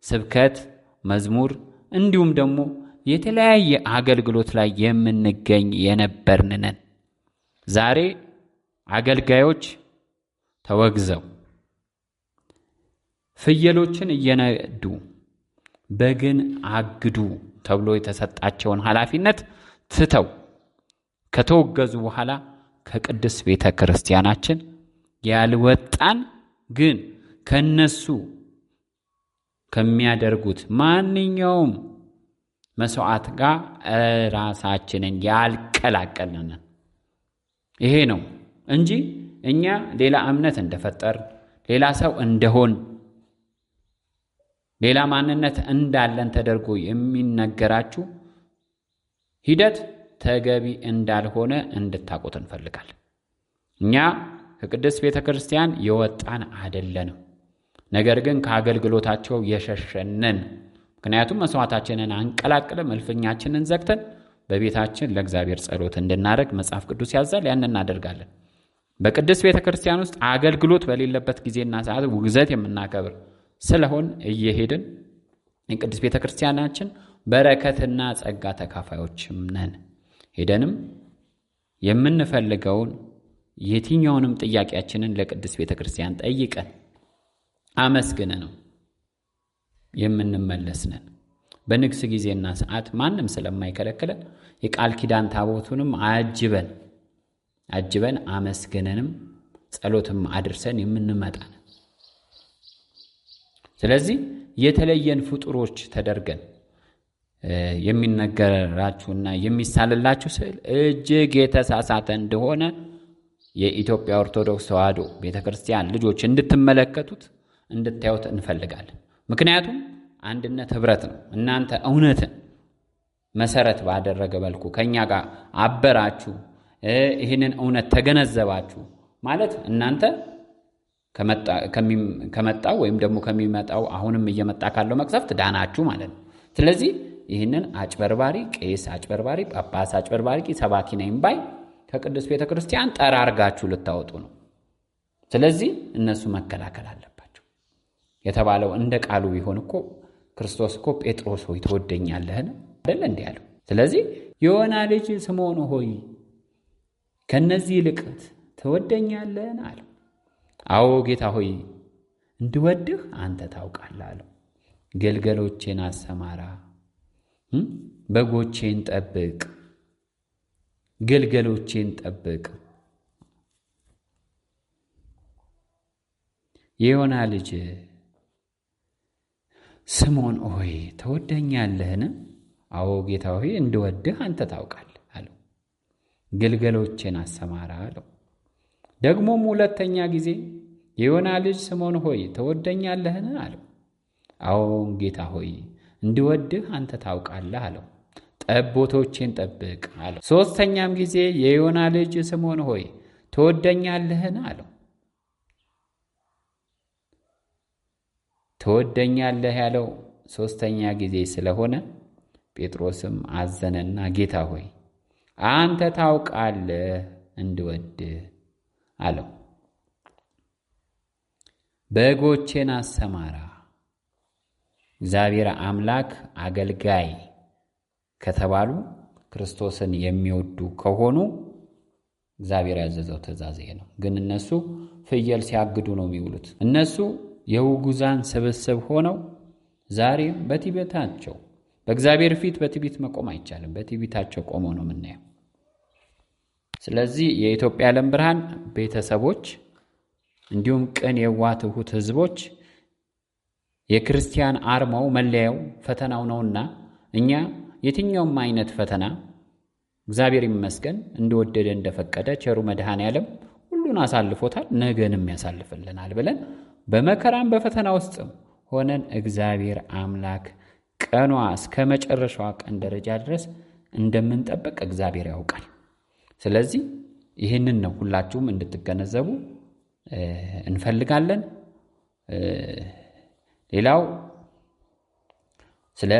ስብከት፣ መዝሙር እንዲሁም ደግሞ የተለያየ አገልግሎት ላይ የምንገኝ የነበርን ነን። ዛሬ አገልጋዮች ተወግዘው ፍየሎችን እየነዱ በግን አግዱ ተብሎ የተሰጣቸውን ኃላፊነት ትተው ከተወገዙ በኋላ ከቅድስት ቤተ ክርስቲያናችን ያልወጣን ግን ከነሱ ከሚያደርጉት ማንኛውም መስዋዕት ጋር ራሳችንን ያልቀላቀልን ይሄ ነው እንጂ እኛ ሌላ እምነት እንደፈጠር፣ ሌላ ሰው እንደሆን፣ ሌላ ማንነት እንዳለን ተደርጎ የሚነገራችሁ ሂደት ተገቢ እንዳልሆነ እንድታውቁት እንፈልጋለን። እኛ ከቅድስት ቤተ ክርስቲያን የወጣን አይደለንም። ነገር ግን ከአገልግሎታቸው የሸሸነን። ምክንያቱም መስዋዕታችንን አንቀላቅለን እልፍኛችንን ዘግተን በቤታችን ለእግዚአብሔር ጸሎት እንድናደርግ መጽሐፍ ቅዱስ ያዛል። ያን እናደርጋለን። በቅድስት ቤተ ክርስቲያን ውስጥ አገልግሎት በሌለበት ጊዜና ሰዓት ውግዘት የምናከብር ስለሆን እየሄድን የቅድስት ቤተ ክርስቲያናችን በረከትና ጸጋ ተካፋዮችም ነን። ሄደንም የምንፈልገውን የትኛውንም ጥያቄያችንን ለቅድስት ቤተ ክርስቲያን ጠይቀን አመስግነ ነው የምንመለስ ነን። በንግስ ጊዜና ሰዓት ማንም ስለማይከለክለን የቃል ኪዳን ታቦቱንም አጅበን አመስግነንም ጸሎትም አድርሰን የምንመጣ ነን። ስለዚህ የተለየን ፍጡሮች ተደርገን የሚነገራችሁና የሚሳልላችሁ ስዕል እጅግ የተሳሳተ እንደሆነ የኢትዮጵያ ኦርቶዶክስ ተዋሕዶ ቤተክርስቲያን ልጆች እንድትመለከቱት እንድታዩት እንፈልጋለን። ምክንያቱም አንድነት ህብረት ነው። እናንተ እውነትን መሰረት ባደረገ መልኩ ከኛ ጋር አበራችሁ፣ ይህንን እውነት ተገነዘባችሁ ማለት እናንተ ከመጣው ወይም ደግሞ ከሚመጣው አሁንም እየመጣ ካለው መቅሰፍት ዳናችሁ ማለት ነው። ስለዚህ ይህንን አጭበርባሪ ቄስ፣ አጭበርባሪ ጳጳስ፣ አጭበርባሪ ሰባኪ ነኝ ባይ ከቅዱስ ቤተ ክርስቲያን ጠራርጋችሁ ልታወጡ ነው። ስለዚህ እነሱ መከላከል አለባቸው። የተባለው እንደ ቃሉ ቢሆን እኮ ክርስቶስ እኮ ጴጥሮስ ሆይ ትወደኛለህን አይደል እንዴ ያለው። ስለዚህ የዮና ልጅ ስምዖን ሆይ ከነዚህ ይልቅ ትወደኛለህን አለው። አዎ ጌታ ሆይ እንድወድህ አንተ ታውቃለህ አለው። ግልገሎቼን አሰማራ፣ በጎቼን ጠብቅ፣ ግልገሎቼን ጠብቅ። የዮና ልጅ ስምዖን ሆይ ትወደኛለህን? አዎ ጌታ ሆይ እንድወድህ አንተ ታውቃለህ አለው። ግልገሎቼን አሰማራ አለው። ደግሞም ሁለተኛ ጊዜ የዮና ልጅ ስምዖን ሆይ ትወደኛለህን አለው። አዎ ጌታ ሆይ እንድወድህ አንተ ታውቃለህ አለው። ጠቦቶቼን ጠብቅ አለው። ሶስተኛም ጊዜ የዮና ልጅ ስምዖን ሆይ ትወደኛለህን አለው። ትወደኛለህ ያለው ሶስተኛ ጊዜ ስለሆነ ጴጥሮስም አዘነና ጌታ ሆይ አንተ ታውቃለህ እንድወድህ አለው። በጎቼን አሰማራ። እግዚአብሔር አምላክ አገልጋይ ከተባሉ ክርስቶስን የሚወዱ ከሆኑ እግዚአብሔር ያዘዘው ትእዛዝ ይሄ ነው። ግን እነሱ ፍየል ሲያግዱ ነው የሚውሉት። እነሱ የውጉዛን ስብስብ ሆነው ዛሬም በትዕቢታቸው በእግዚአብሔር ፊት በትዕቢት መቆም አይቻልም። በትዕቢታቸው ቆመው ነው የምናየው። ስለዚህ የኢትዮጵያ ዓለም ብርሃን ቤተሰቦች እንዲሁም ቅን የዋህ ትሑት ሕዝቦች የክርስቲያን አርማው መለያው ፈተናው ነውና እኛ የትኛውም አይነት ፈተና እግዚአብሔር ይመስገን እንደወደደ እንደፈቀደ ቸሩ መድኃኔዓለም ሁሉን አሳልፎታል፣ ነገንም ያሳልፍልናል ብለን በመከራም በፈተና ውስጥም ሆነን እግዚአብሔር አምላክ ቀኗ እስከ መጨረሻዋ ቀን ደረጃ ድረስ እንደምንጠብቅ እግዚአብሔር ያውቃል። ስለዚህ ይህንን ነው ሁላችሁም እንድትገነዘቡ እንፈልጋለን። ሌላው ስለ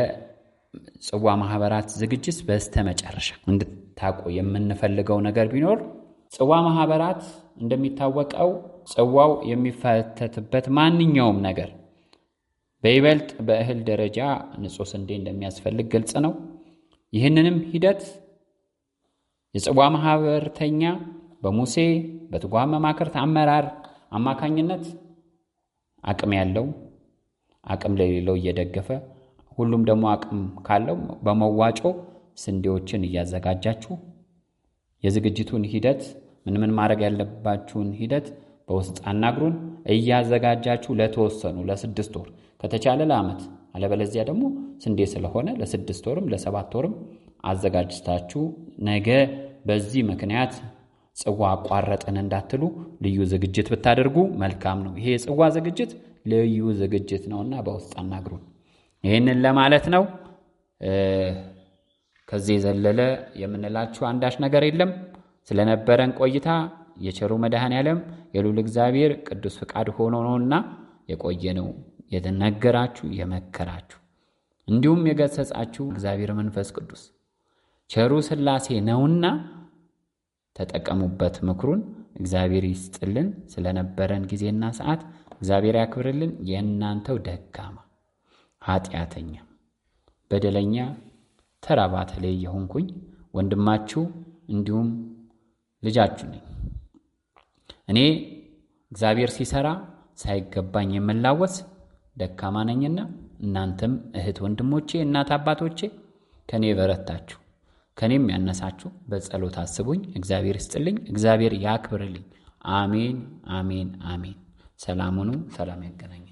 ጽዋ ማህበራት ዝግጅት በስተመጨረሻ እንድታውቁ የምንፈልገው ነገር ቢኖር ጽዋ ማህበራት እንደሚታወቀው ጽዋው የሚፈተትበት ማንኛውም ነገር በይበልጥ በእህል ደረጃ ንጹሕ ስንዴ እንደሚያስፈልግ ግልጽ ነው። ይህንንም ሂደት የጽዋ ማህበርተኛ በሙሴ በትጉሃን መማክርት አመራር አማካኝነት አቅም ያለው አቅም ለሌለው እየደገፈ ሁሉም ደግሞ አቅም ካለው በመዋጮ ስንዴዎችን እያዘጋጃችሁ የዝግጅቱን ሂደት ምን ማድረግ ያለባችሁን ሂደት በውስጥ አናግሩን። እያዘጋጃችሁ ለተወሰኑ ለ6 ወር ከተቻለ ለዓመት አለበለዚያ ደግሞ ስንዴ ስለሆነ ለ6 ወርም ለ7 ወርም አዘጋጅታችሁ ነገ በዚህ ምክንያት ጽዋ አቋረጥን እንዳትሉ ልዩ ዝግጅት ብታደርጉ መልካም ነው። ይሄ የጽዋ ዝግጅት ልዩ ዝግጅት ነውና በውስጥ አናግሩን። ይህንን ለማለት ነው። ከዚህ የዘለለ የምንላችሁ አንዳች ነገር የለም። ስለነበረን ቆይታ የቸሩ መድኃኔዓለም የልዑል እግዚአብሔር ቅዱስ ፍቃድ ሆኖ ነውና የቆየነው የተነገራችሁ የመከራችሁ እንዲሁም የገሰጻችሁ እግዚአብሔር መንፈስ ቅዱስ ቸሩ ሥላሴ ነውና ተጠቀሙበት ምክሩን። እግዚአብሔር ይስጥልን። ስለነበረን ጊዜና ሰዓት እግዚአብሔር ያክብርልን። የእናንተው ደካማ ኃጢአተኛ በደለኛ ተራ ባተለይ የሆንኩኝ ወንድማችሁ እንዲሁም ልጃችሁ ነኝ። እኔ እግዚአብሔር ሲሰራ ሳይገባኝ የምላወስ ደካማ ነኝና እናንተም እህት ወንድሞቼ፣ እናት አባቶቼ ከኔ በረታችሁ ከኔም ያነሳችሁ በጸሎት አስቡኝ። እግዚአብሔር ይስጥልኝ። እግዚአብሔር ያክብርልኝ። አሜን፣ አሜን፣ አሜን። ሰላም ሁኑ። ሰላም ያገናኛል።